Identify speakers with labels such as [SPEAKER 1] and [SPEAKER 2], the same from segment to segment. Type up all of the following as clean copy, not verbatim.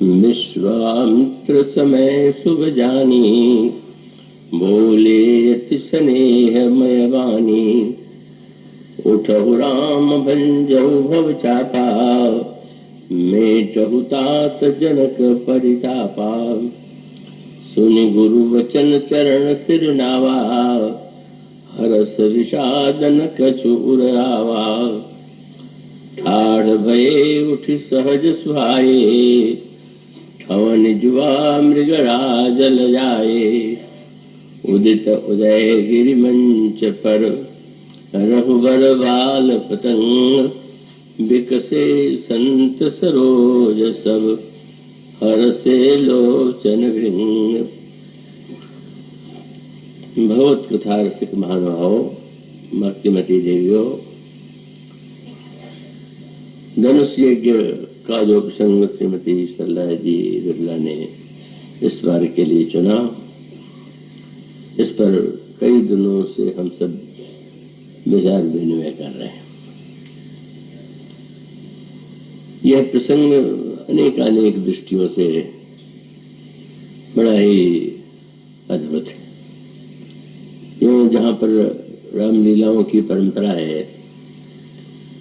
[SPEAKER 1] विश्वामित्र समय शुभ जानी, बोले अति स्नेह मय वाणी। उठहु राम भंजहु भव चापा, मेटहु तात जनक परितापा। सुनि गुरु वचन चरण सिर नावा, हरस विषाद न कछु उरावा। ठाढ़ भये उठ सहज सुहाए, ठवन जुआ मृगराज लजाए। उदित उदय गिरि मंच पर, रघुबर बाल पतंग। बिकसे संत सरोज सब, हरसे लोचन भृंग। भगवत कथा रसिक महानुभाव, भक्तिमती देवियों, धनुष यज्ञ का जो प्रसंग श्रीमती सरला जी बिरला ने इस बार के लिए चुना, इस पर कई दिनों से हम सब विचार विनिमय कर रहे हैं। यह प्रसंग अनेक दृष्टियों से बड़ा ही अद्भुत है। यूँ जहाँ पर रामलीलाओं की परंपरा है,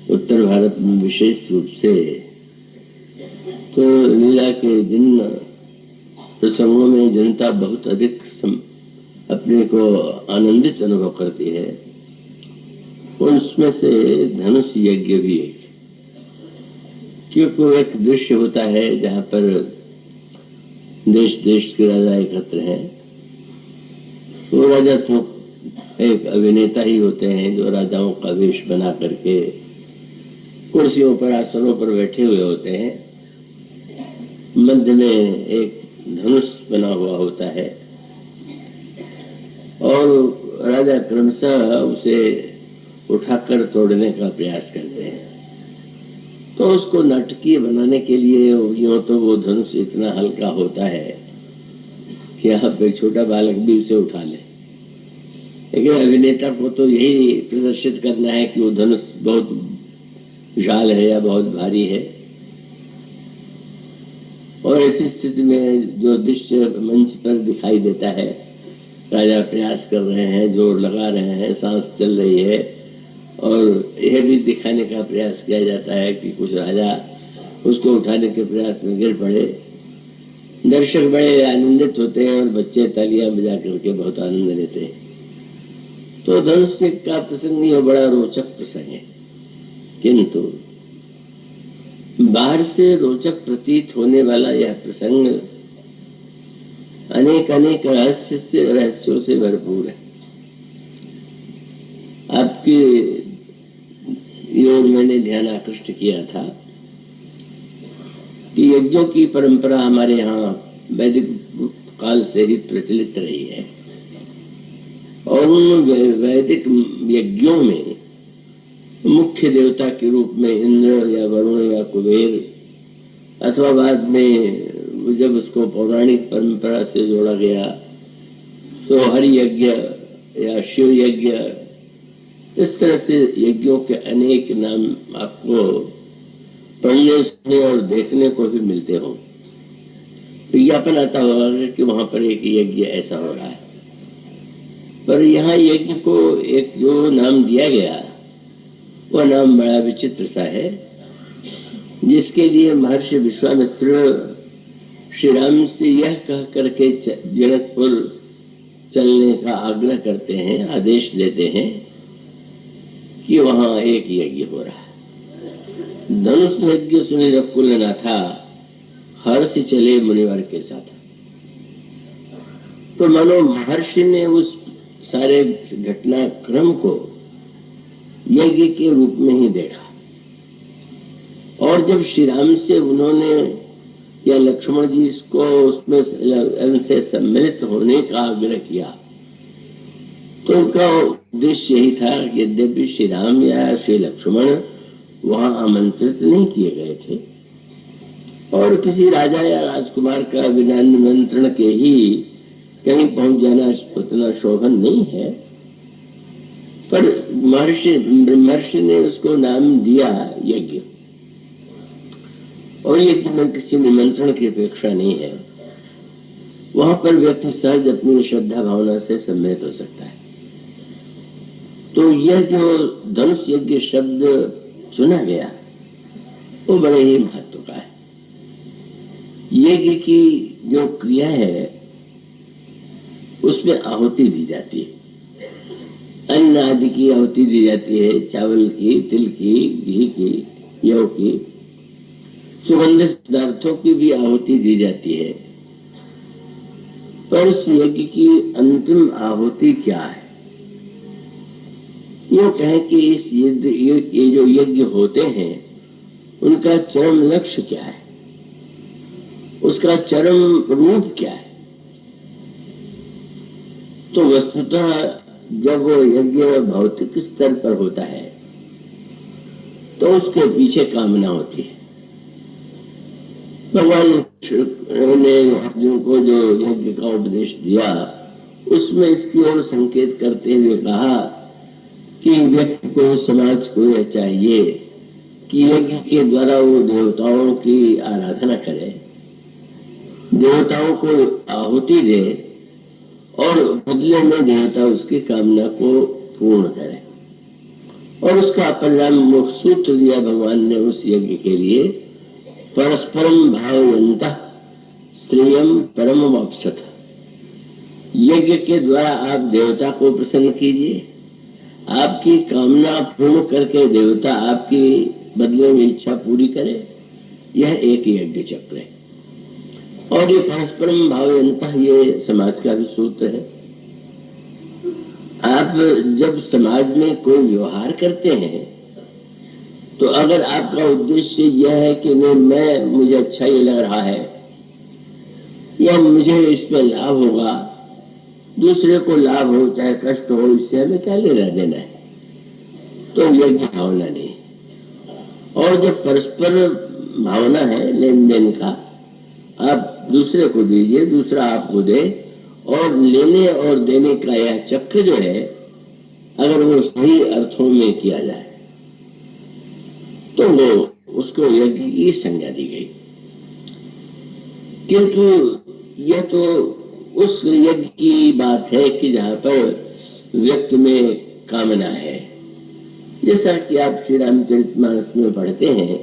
[SPEAKER 1] उत्तर भारत में विशेष रूप से, तो लीला के जिन प्रसंगों में जनता बहुत अधिक अपने को आनंदित अनुभव करती है, उसमें से धनुष यज्ञ भी एक। क्योंकि एक दृश्य होता है जहाँ पर देश देश के राजा एकत्र हैं। वो राजा तो एक अभिनेता ही होते हैं जो राजाओं का वेश बना करके कुर्सियों पर, आसनों पर बैठे हुए होते हैं। मध्य में एक धनुष बना हुआ होता है और राजा क्रमशः उसे उठाकर तोड़ने का प्रयास करते हैं। तो उसको नाटकीय बनाने के लिए यूं तो वो धनुष इतना हल्का होता है कि आप एक छोटा बालक भी उसे उठा ले, लेकिन अभिनेता को तो यही प्रदर्शित करना है कि वो धनुष बहुत विशाल है या बहुत भारी है। और ऐसी स्थिति में जो दृश्य मंच पर दिखाई देता है, राजा प्रयास कर रहे हैं, जोर लगा रहे हैं, सांस चल रही है, और यह भी दिखाने का प्रयास किया जाता है कि कुछ राजा उसको उठाने के प्रयास में गिर पड़े। दर्शक बड़े आनंदित होते हैं और बच्चे तालियां बजा करके बहुत आनंद लेते हैं। तो धनुष का प्रसंग यह बड़ा रोचक प्रसंग है, किंतु बाहर से रोचक प्रतीत होने वाला यह प्रसंग अनेक रहस्यों से भरपूर है। आपके योग मैंने ध्यान आकृष्ट किया था कि यज्ञों की परंपरा हमारे यहाँ वैदिक काल से ही प्रचलित रही है, और उन वैदिक यज्ञों में मुख्य देवता के रूप में इंद्र या वरुण या कुबेर, अथवा बाद में जब उसको पौराणिक परंपरा से जोड़ा गया तो हरि यज्ञ या शिव यज्ञ, इस तरह से यज्ञों के अनेक नाम आपको पढ़ने, सुनने और देखने को भी मिलते हों। विज्ञापन आता होगा कि वहां पर एक यज्ञ ऐसा हो रहा है, पर यहाँ यज्ञ को एक जो नाम दिया गया वह नाम बड़ा विचित्र सा है, जिसके लिए महर्षि विश्वामित्र श्री राम से यह कह करके जनकपुर चलने का आग्रह करते हैं, आदेश देते हैं कि वहां एक यज्ञ हो रहा है। धनुष यज्ञ सुनि रघुकुल नाथा, हर्ष चले मुनिवर के साथ। तो मानो महर्षि ने उस सारे घटनाक्रम को यज्ञ के रूप में ही देखा, और जब श्री राम से उन्होंने या लक्ष्मण जी इसको उसमें उनसे सम्मिलित होने का आग्रह किया, तो उनका उद्देश्य यही था कि यद्यपि श्री राम या श्री लक्ष्मण वहां आमंत्रित नहीं किए गए थे, और किसी राजा या राजकुमार का बिना निमंत्रण के ही कहीं पहुंच जाना उतना शोभन नहीं है, पर ब्रह्मर्षि ने उसको नाम दिया यज्ञ। और यज्ञ में किसी निमंत्रण की अपेक्षा नहीं है, वहां पर व्यक्ति सहज अपनी श्रद्धा भावना से सम्मिलित हो सकता है। तो यह जो धनुष यज्ञ शब्द चुना गया वो बड़े ही महत्व का है। यज्ञ की जो क्रिया है उसमें आहुति दी जाती है, अन्न आदि की आहुति दी जाती है, चावल की, तिल की, घी की, यौ की, सुगंधित पदार्थों की भी आहुति दी जाती है। पर इस यज्ञ की अंतिम आहुति क्या है? यूं कहें कि इस ये जो यज्ञ होते हैं उनका चरम लक्ष्य क्या है, उसका चरम रूप क्या है? तो वस्तुतः जब वो यज्ञ भौतिक स्तर पर होता है तो उसके पीछे कामना होती है। भगवान ने अर्जुन को जो यज्ञ का उपदेश दिया उसमें इसकी ओर संकेत करते हुए कहा कि व्यक्ति को, समाज को यह चाहिए कि यज्ञ के द्वारा वो देवताओं की आराधना करे, देवताओं को आहुति दे और बदले में देवता उसकी कामना को पूर्ण करे। और उसका परिणाम सूत्र दिया भगवान ने उस यज्ञ के लिए, परस्परम भावयन्तः श्रेयम परम वाप्सथ। यज्ञ के द्वारा आप देवता को प्रसन्न कीजिए, आपकी कामना पूर्ण करके देवता आपकी बदले में इच्छा पूरी करे। यह एक यज्ञ चक्र है। और ये परस्परम भावयन्तः ये समाज का भी सूत्र है। आप जब समाज में कोई व्यवहार करते हैं तो अगर आपका उद्देश्य यह है कि नहीं, मुझे अच्छा ये लग रहा है या मुझे इसमें लाभ होगा, दूसरे को लाभ हो चाहे कष्ट हो, इससे हमें क्या लेना देना है, तो यज्ञ भावना नहीं। और जब परस्पर भावना है लेन देन का, आप दूसरे को दीजिए, दूसरा आपको दे, और लेने और देने का यह चक्र जो है अगर वो सही अर्थों में किया जाए तो वो उसको यज्ञ की संज्ञा दी गई। किंतु यह तो उस यज्ञ की बात है कि जहां पर व्यक्ति में कामना है। जैसा कि आप श्री रामचरितमानस में पढ़ते हैं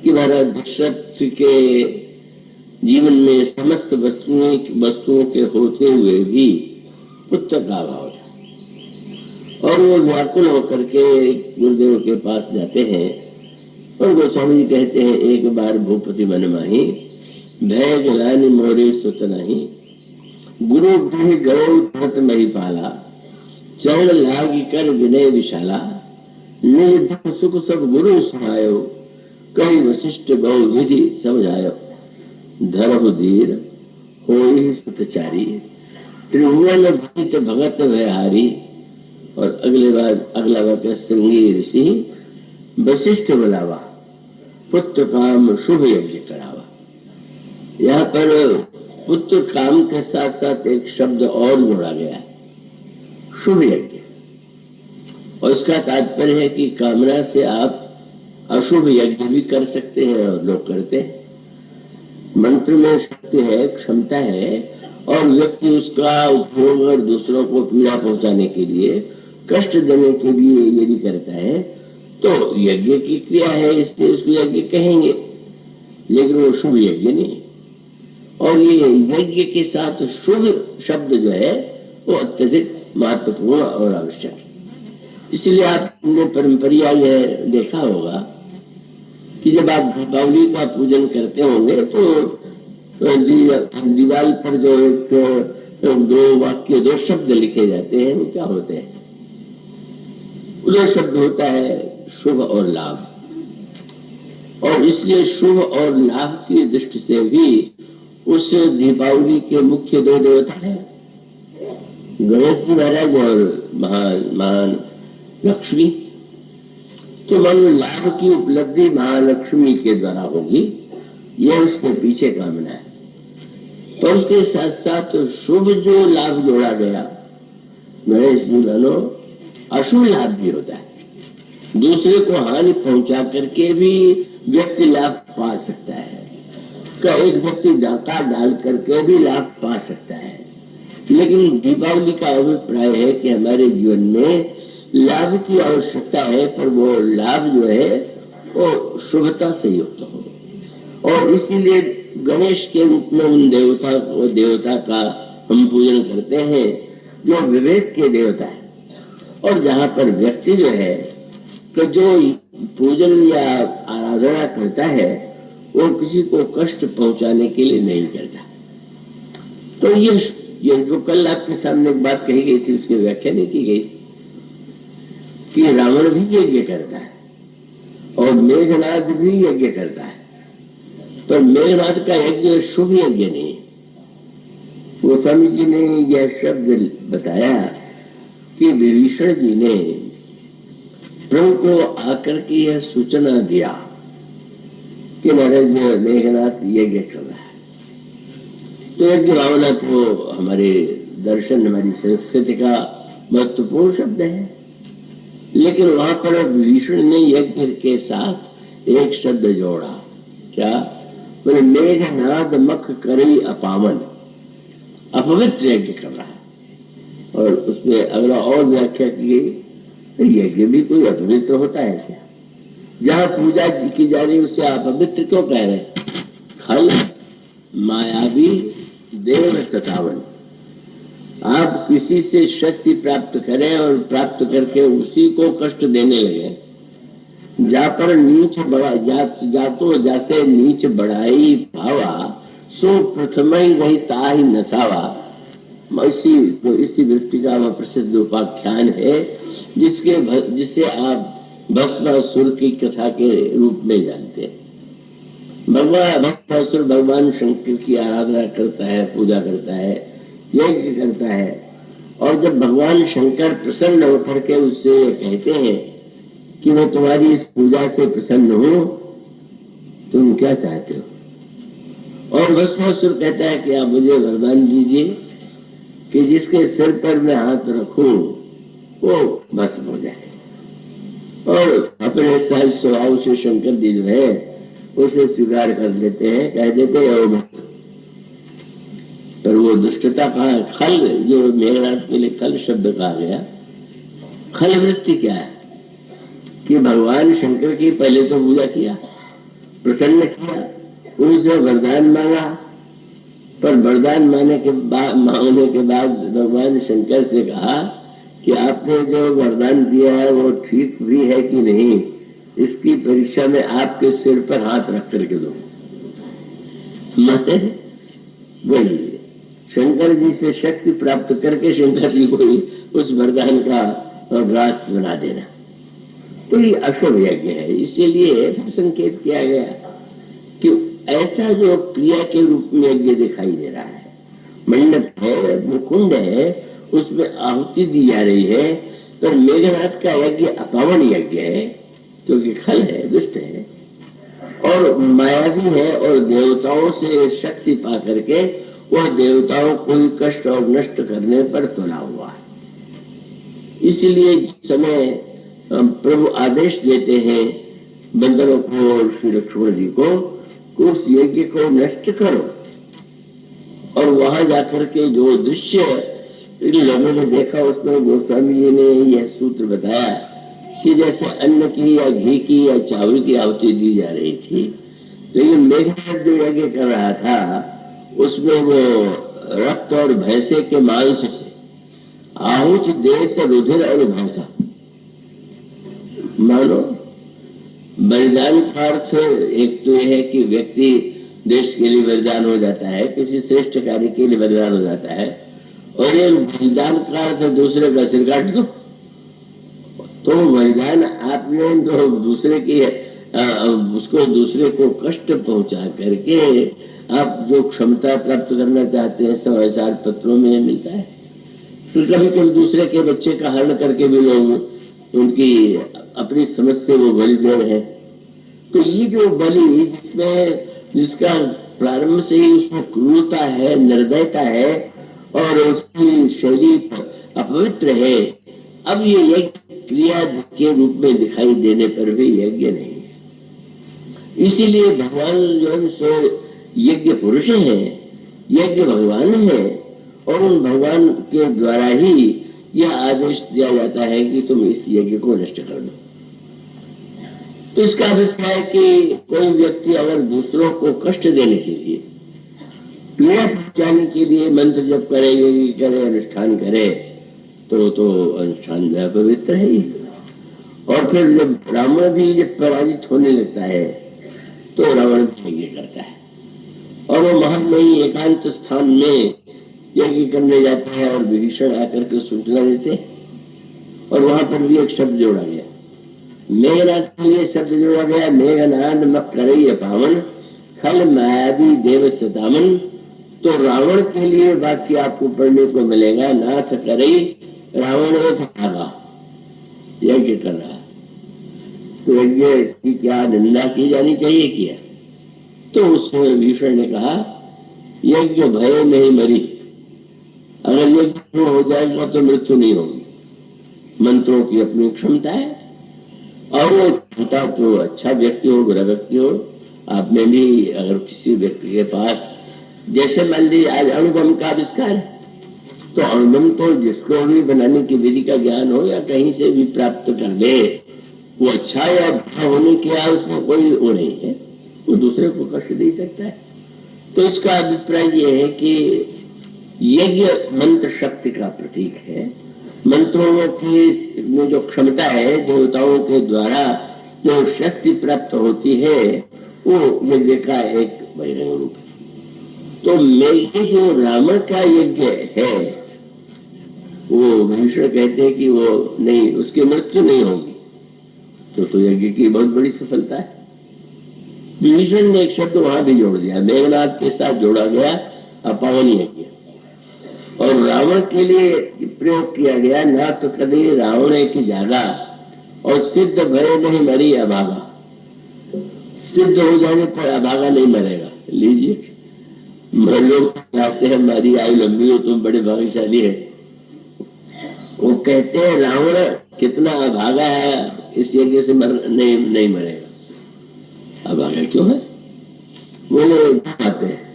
[SPEAKER 1] कि महाराज दशरथ के जीवन में समस्त वस्तुओं के होते हुए भी पुत्र का अभाव था और वो व्याकुल होकर के गुरुदेव के पास जाते हैं और गोस्वामी जी कहते हैं, एक बार भूपति मन माही भय गलानि मोरे सुत नहीं, गुरु गृह गौ तुरत मही पाला, चरण लागी कर विनय विशाला, निज दुख सुख सब गुरु सुनायो, कई वशिष्ठ बहु विधि समझायो, धरहु धीर होई सतचारी, त्रिभुवन भीत भगत भयहारी। और अगला वाक्य, श्रृंगी ऋषि वशिष्ठ बुलावा, पुत्र काम शुभ यज्ञ करावा। यहाँ पर पुत्र काम के साथ साथ एक शब्द और जोड़ा गया है, शुभ यज्ञ। और इसका तात्पर्य है कि कामना से आप अशुभ यज्ञ भी कर सकते हैं और लोग करते हैं। मंत्र में शक्ति है, क्षमता है, और व्यक्ति उसका उपयोग और दूसरों को पीड़ा पहुंचाने के लिए, कष्ट देने के लिए यदि करता है तो यज्ञ की क्रिया है, इसलिए उसको यज्ञ कहेंगे, लेकिन वो शुभ यज्ञ नहीं। और ये यज्ञ के साथ शुभ शब्द जो है वो अत्यधिक महत्वपूर्ण और आवश्यक है। इसलिए आपने परंपरिया यह देखा होगा कि जब आप दीपावली का पूजन करते होंगे तो दीवार पर जो एक दो शब्द लिखे जाते हैं, वो क्या होते हैं? दो शब्द होता है शुभ और लाभ। और इसलिए शुभ और लाभ की दृष्टि से भी उस दीपावली के मुख्य दो देवता हैं, गणेश जी महाराज और महान लक्ष्मी। तो मन लाभ की उपलब्धि महालक्ष्मी के द्वारा होगी, यह उसके पीछे कामना है। पर उसके साथ साथ शुभ जो लाभ जोड़ा गया, गणेश जी मानो अशुभ लाभ भी होता है, दूसरे को हानि पहुंचा करके भी व्यक्ति लाभ पा सकता है, का एक व्यक्ति डाका डाल करके भी लाभ पा सकता है। लेकिन दीपावली का अभिप्राय है कि हमारे जीवन में लाभ की आवश्यकता है, पर वो लाभ जो है वो शुभता से युक्त हो। और इसीलिए गणेश के रूप में उन देवता का हम पूजन करते हैं जो विवेक के देवता है। और जहाँ पर व्यक्ति जो है कि जो पूजन या आराधना करता है वो किसी को कष्ट पहुंचाने के लिए नहीं करता। तो ये जो कल आपके सामने एक बात कही गई थी उसकी व्याख्या नहीं की गई कि रावण भी यज्ञ करता है और मेघनाद भी यज्ञ करता है, पर मेघनाद का यज्ञ शुभ यज्ञ नहीं है। गोस्वामी जी ने यह शब्द बताया कि विभीषण जी ने प्रभु को आकर के यह सूचना दिया कि महाराज मेघनाथ यज्ञ कर रहा है। तो यज्ञ भावना तो हमारे दर्शन, हमारी संस्कृति का महत्वपूर्ण शब्द है, लेकिन वहां पर विभीषण ने यज्ञ के साथ एक शब्द जोड़ा, क्या बोले? मेघनाद मख करी अपावन, अपवित्र यज्ञ कर रहा है। और उसमें अगला और व्याख्या की गई, यज्ञ भी कोई अपवित्र होता है क्या? जहां पूजा की जा रही उसे आप अपवित्र क्यों कह रहे? खल मायावी देव सतावन, आप किसी से शक्ति प्राप्त करें और प्राप्त करके उसी को कष्ट देने लगे। जा पर नीच बड़ा जातो जैसे नीच बढ़ाई भावा, सो प्रथम ही रही ताही नसावा। इसी वृत्ति का वह प्रसिद्ध उपाख्यान है जिसे आप भस्मासुर की कथा के रूप में जानते हैं। भस्मासुर भगवान शंकर की आराधना करता है, पूजा करता है, यज्ञ करता है, और जब भगवान शंकर प्रसन्न होकर के उससे कहते हैं कि मैं तुम्हारी इस पूजा से प्रसन्न हूं, तुम क्या चाहते हो? और भस्मासुर कहता है कि आप मुझे वरदान दीजिए कि जिसके सिर पर मैं हाथ रखूं वो भस्म हो जाए। और अपने सहज स्वभाव से शंकर जी जो है उसे स्वीकार कर लेते हैं, कह देते हैं। पर वो दुष्टता का खल, जो मेघनाद के लिए खल शब्द कहा गया, खल वृत्ति क्या है कि भगवान शंकर की पहले तो पूजा किया, प्रसन्न किया, उनसे वरदान मांगा, पर वरदान मांगने के बाद भगवान शंकर से कहा कि आपने जो वरदान दिया है वो ठीक भी है कि नहीं, इसकी परीक्षा में आपके सिर पर हाथ रख करके दो। वही शंकर जी से शक्ति प्राप्त करके शंकर जी को ही उस वरदान का ग्रास बना देना, तो ये अशुभ यज्ञ है। इसीलिए संकेत किया गया कि ऐसा जो क्रिया के रूप में यज्ञ दिखाई दे रहा है, मंडप है, मुकुंड है, उसमें आहुति दी जा रही है, तो मेघनाथ का यज्ञ अपावन यज्ञ है क्योंकि खल है, दुष्ट है और मायावी है, और देवताओं से शक्ति पा करके वह देवताओं को कष्ट और नष्ट करने पर तुला हुआ है। इसलिए जिस समय प्रभु आदेश देते हैं बंदरों को और श्री लक्ष्मण जी को, उस यज्ञ को नष्ट करो, और वहां जाकर के जो दृश्य इन लोगों ने देखा उसमें गोस्वामी जी ने यह सूत्र बताया कि जैसे अन्न की या घी की या चावल की आहुति दी जा रही थी, तो ये मेघनाथ जो यज्ञ कर रहा था उसमें वो रक्त और भैंसे के मांस से आहुति देते रुधिर और भैंसा। मानो बलिदान का अर्थ एक तो यह है कि व्यक्ति देश के लिए बलिदान हो जाता है, किसी श्रेष्ठ कार्य के लिए बलिदान हो जाता है, और ये बलिदान का अर्थ दूसरे का सिर काट दो। तो बलिदान आपने तो दूसरे की उसको दूसरे को कष्ट पहुंचा करके आप जो क्षमता प्राप्त करना चाहते हैं समाचार पत्रों में मिलता है। फिर कभी कभी दूसरे के बच्चे का हरण करके भी लोग उनकी अपनी समझ से वो बलि दे रहे हैं। तो ये जो बलि जिसका प्रारंभ से ही उसमें क्रूरता है, निर्दयता है और उसकी शैली अपवित्र है, अब ये यज्ञ क्रिया के रूप में दिखाई देने पर भी यज्ञ नहीं है। इसीलिए भगवान जो है सो यज्ञ पुरुष हैं, यज्ञ भगवान है, और उन भगवान के द्वारा ही यह आदेश दिया जाता है कि तुम इस यज्ञ को नष्ट कर दो। तो इसका अभिप्राय है कि कोई व्यक्ति अगर दूसरों को कष्ट देने के लिए, पीड़ा पहुंचाने के लिए मंत्र जप करे, यज्ञ करे, अनुष्ठान करे, तो अनुष्ठान पवित्र है ही। और फिर जब रावण भी जब पराजित होने लगता है तो रावण भी यज्ञ करता है, और वो महल में ही एकांत स्थान में यज्ञ करने जाता है, और विभीषण आकर के सूचना देते हैं। और वहां पर भी एक शब्द जोड़ा गया, मेघनाद के लिए शब्द जोड़ा गया, मेघनाद मत करई पावन खल मायावी देव सतामन। तो रावण के लिए वाक्य आपको पढ़ने को मिलेगा, नाथ करई रावण एक भागा, यज्ञ कर रहा। तो यज्ञ की क्या निंदा की जानी चाहिए किया? तो उस विभीषण ने कहा, यज्ञ भय नहीं मरी, अगर यज्ञ हो जाएगा तो मृत्यु नहीं होगी। मंत्रों की अपनी क्षमता है, और वो क्षमता तो अच्छा व्यक्ति हो, बुरा व्यक्ति हो, आप में भी अगर किसी व्यक्ति के पास, जैसे मान लीजिए आज अणुबम का आविष्कार है, तो अणुबम तो जिसको भी बनाने की विधि का ज्ञान हो या कहीं से भी प्राप्त कर ले, वो अच्छा या बुरा होने के बाद उसमें कोई वो नहीं है, वो दूसरे को कष्ट दे सकता है। तो इसका अभिप्राय ये है कि यज्ञ मंत्र शक्ति का प्रतीक है। मंत्रों की में जो क्षमता है, देवताओं के द्वारा जो शक्ति प्राप्त होती है, वो यज्ञ का एक बहिरंग रूप है। तो मेघ जो रावण का यज्ञ है, वो विभीषण कहते हैं कि वो नहीं, उसकी मृत्यु नहीं होगी, तो यज्ञ की बहुत बड़ी सफलता है। विभीषण ने एक शब्द वहां भी जोड़ दिया, मेघनाद के साथ जोड़ा गया अपावन यज्ञ, और रावण के लिए प्रयोग किया गया, ना तो कभी रावण की जागा, और सिद्ध भय नहीं मरी अभागा। सिद्ध हो जाने पर अभागा नहीं मरेगा। लीजिए, लोग कहते हैं हमारी आयु लंबी हो, तुम बड़े भाग्यशाली है। वो कहते हैं रावण कितना अभागा है, इस यज्ञ से नहीं मरेगा। अभागा क्यों है? बोले कहते हैं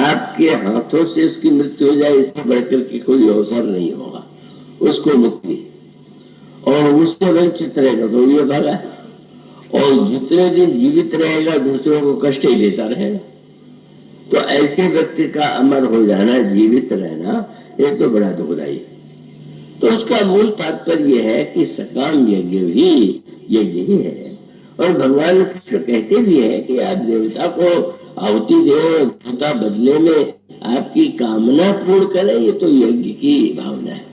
[SPEAKER 1] आपके हाथों से उसकी मृत्यु हो जाए, इससे बढ़कर के कोई अवसर नहीं होगा उसको मुक्ति, और उससे वंचित रहेगा तो ये भागा, और जितने दिन जीवित रहेगा दूसरों को कष्ट ही देता रहेगा। तो ऐसे व्यक्ति का अमर हो जाना, जीवित रहना, ये तो बड़ा दुखदायी है। तो उसका मूल तात्पर्य यह है कि सकाम यज्ञ भी यज्ञ ही है, और भगवान कृष्ण कहते भी है कि आप देवता को आहुति दे, देवता बदले में आपकी कामना पूर्ण करे, ये तो यज्ञ की भावना है।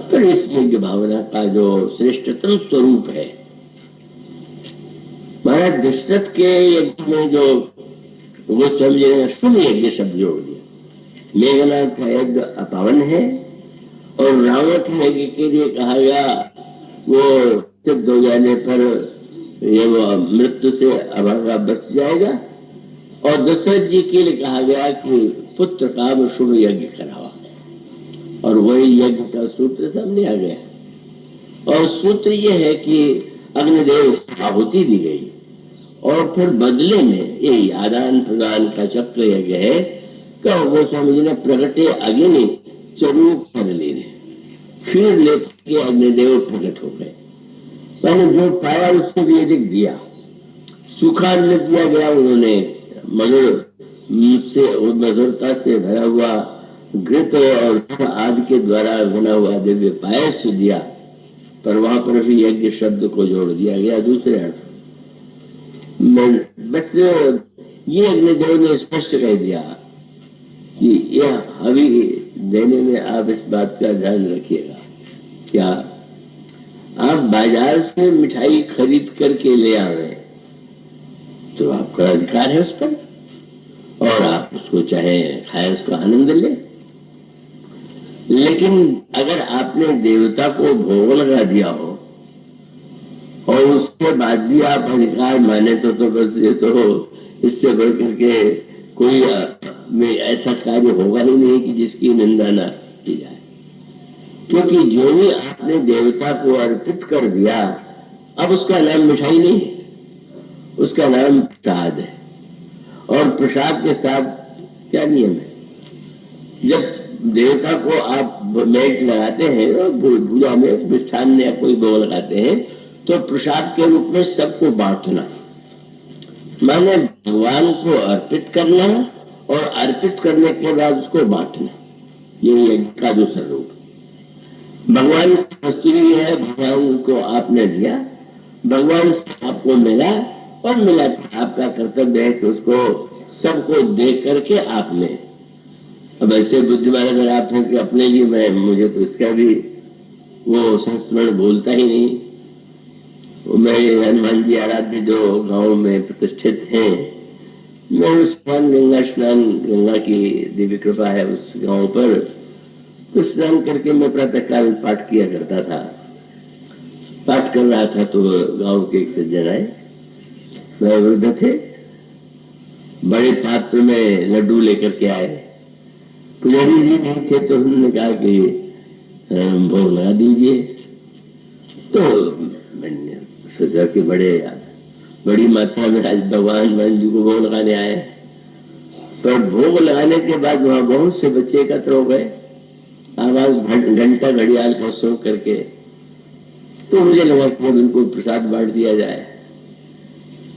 [SPEAKER 1] तो इस यज्ञ भावना का जो श्रेष्ठतम स्वरूप है, महाराज दशरथ के यज्ञ में जो वो समझे शुभ यज्ञ शब्द जोड़ दिया। मेघनाद का यज्ञ अपावन है, और रावण के यज्ञ के लिए कहा गया वो सिद्ध हो जाने पर ये वो मृत्यु से अभागा बच जाएगा, और दशरथ जी के लिए कहा गया कि पुत्र का शुभ यज्ञ करावा, और वही यज्ञ का सूत्र सामने आ गया। और सूत्र ये है कि अग्निदेव आहुति दी गई, और फिर बदले में यही आदान प्रदान का चक्र यज्ञ है कि वो स्वामी जी ने प्रगटे अग्नि चरु कर लेने, फिर लेके अग्निदेव प्रकट हो गए। मैंने जो पाया उसको भी अधिक दिया, सूखा अन्न दिया गया उन्होंने, मधुरता से भरा हुआ घृत और आदि के द्वारा बना हुआ दिव्य पायस दिया, पर वहां पर भी यज्ञ शब्द को जोड़ दिया गया दूसरे अर्थ। बस ये अग्निदेव ने स्पष्ट कह दिया कि यह हवि देने में आप इस बात का ध्यान रखिएगा, क्या आप बाजार से मिठाई खरीद करके ले आवे तो आपका अधिकार है उस पर, और आप उसको चाहे खाए, उसका आनंद ले। लेकिन अगर आपने देवता को भोग लगा दिया हो और उसके बाद भी आप अधिकार माने तो बस ये तो इससे बढ़कर के कोई में ऐसा कार्य होगा ही नहीं कि जिसकी निंदा ना की जाए। क्योंकि जो भी आपने देवता को अर्पित कर दिया, अब उसका नाम मिठाई नहीं है, उसका नाम प्रसाद है। और प्रसाद के साथ क्या नियम है, जब देवता को आप मेट लगाते हैं और पूजा में मिष्ठान या कोई भोग लगाते हैं, तो प्रसाद के रूप में सबको बांटना, माने भगवान को अर्पित करना और अर्पित करने के बाद उसको बांटना, ये यज्ञ का दूसरा रूप। भगवान की वस्तु ही है, भगवान को आपने दिया, भगवान से आपको मिला, और मिला तो आपका कर्तव्य है कि उसको सबको दे करके आप लें। अब ऐसे बुद्धिमान अगर आप हैं कि अपने लिए मैं, मुझे तो इसका भी वो संस्मरण भूलता ही नहीं। मैं हनुमान जी आराध्य जो गांव में प्रतिष्ठित हैं, मैं उस गंगा स्नान, गंगा की दिव्य कृपा है उस गांव पर, तो स्नान करके मैं प्रातः काल पाठ किया करता था। पाठ कर रहा था तो गांव के एक सज्जन आए, वह वृद्ध थे, बड़े पात्र में लड्डू लेकर के आए। पुजारी जी नहीं थे तो उन्होंने कहा कि भोग लगा दीजिए। तो मैंने सोचा कि बड़ी मात्रा में आज भगवान जी को भोग लगाने आए, पर भोग लगाने के बाद वहां बहुत से बच्चे एकत्र हो गए, आवाज घंटा घड़ियाल का सो करके। तो मुझे लगा कि अब इनको प्रसाद बांट दिया जाए।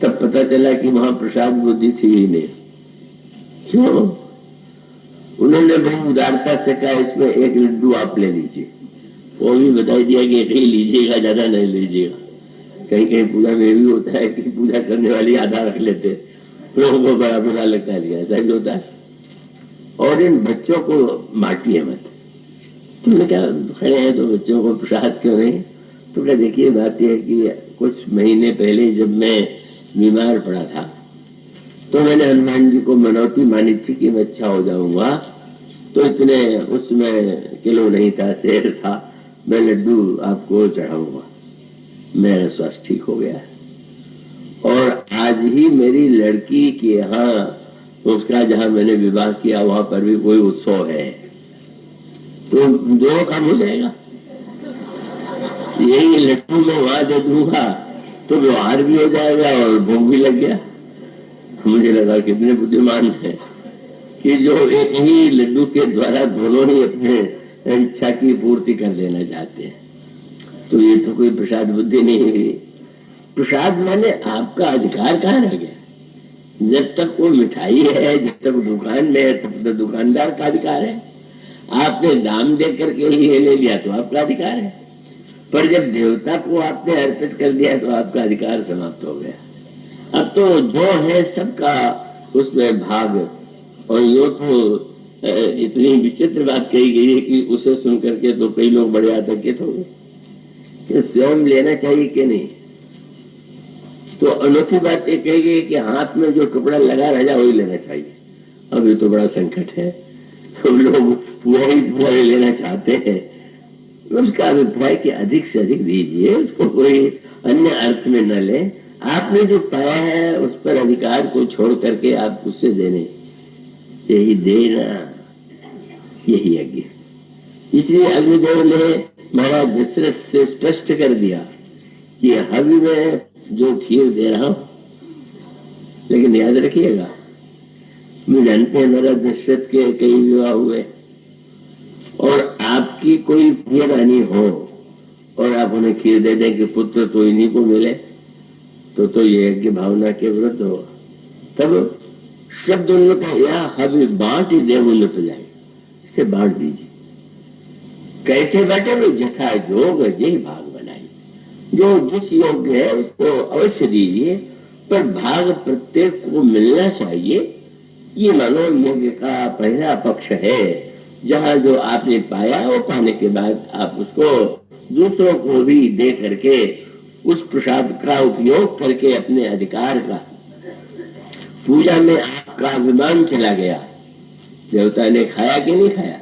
[SPEAKER 1] तब पता चला कि वहां प्रसाद बुद्धि थी ही नहीं। क्यों? उन्होंने बड़ी उदारता से कहा इसमें एक लड्डू आप ले लीजिए। वो भी बता दिया कि एक ही लीजिएगा, ज्यादा नहीं लीजिएगा। कहीं कहीं पूजा में भी होता है कि पूजा करने वाली आधा रख लेते, लोगों को बड़ा बुरा लगता है, ऐसा भी होता है। और इन बच्चों को बांटिए मत। तुमने क्या खड़े हैं तो बच्चों को प्रसाद क्यों नहीं? तो क्या, देखिए बात यह है कि कुछ महीने पहले जब मैं बीमार पड़ा था तो मैंने हनुमान जी को मनौती मानी थी कि मैं अच्छा हो जाऊंगा, तो इतने उसमें किलो नहीं था, शेर था, मैं लड्डू आपको चढ़ाऊंगा। मेरा स्वास्थ्य ठीक हो गया। और आज ही मेरी लड़की के यहाँ, उसका जहां मैंने विवाह किया वहां पर भी कोई उत्सव है, तो दो काम हो जाएगा। यही लड्डू मैं वहां दे दूंगा तो व्यवहार भी हो जाएगा और भोग भी लग गया। मुझे लगा कितने बुद्धिमान है कि जो एक ही लड्डू के द्वारा दोनों ही अपने इच्छा की पूर्ति कर लेना चाहते हैं। तो ये तो कोई प्रसाद बुद्धि नहीं हुई। प्रसाद माने आपका अधिकार कहाँ रह गया? जब तक वो मिठाई है, जब तक दुकान में है, तब तक दुकानदार का अधिकार है। आपने दाम दे करके ही ले लिया तो आपका अधिकार है, पर जब देवता को आपने अर्पित कर दिया तो आपका अधिकार समाप्त हो गया। अब तो जो है सबका उसमें भाग। और यो तो इतनी विचित्र बात कही गई है कि उसे सुन करके तो कई लोग बड़े आतंकित हो गए कि स्वयं लेना चाहिए कि नहीं। तो अनोखी बात ये कही गई कि हाथ में जो टुकड़ा लगा रह जाए वही लेना चाहिए। अब ये तो बड़ा संकट है, हम लोग पूरा ही पूरा लेना चाहते हैं। उसका अभिप्राय कि अधिक से अधिक दीजिए, उसको कोई अन्य अर्थ में न ले। आपने जो पाया है उस पर अधिकार को छोड़ करके आप उससे देने, यही देना, यही यज्ञ। इसलिए अग्निदेव ने महाराज दशरथ से स्पष्ट कर दिया कि हवि में जो खीर दे रहा हूं, लेकिन याद रखिएगा, मैं जानते हैं महाराज दशरथ के कई विवाह हुए, और आपकी कोई प्रिय रानी हो और आप उन्हें खीर दे दें कि पुत्र तो इन्हीं को मिले, तो ये यज्ञ भावना के विरुद्ध होगा। तब शब्द उन्नत या हवि बांट ही देव उन्नत जाए, इसे बांट दीजिए। कैसे बांटे? जथा योग जय भाग बनाई, जो जिस योग्य है उसको अवश्य दीजिए, पर भाग प्रत्येक को मिलना चाहिए। ये मानो यज्ञ का पहला पक्ष है, जहां जो आपने पाया वो पाने के बाद आप उसको दूसरों को भी दे करके उस प्रसाद का उपयोग करके अपने अधिकार का, पूजा में आपका अभिमान चला गया। देवता ने खाया कि नहीं खाया?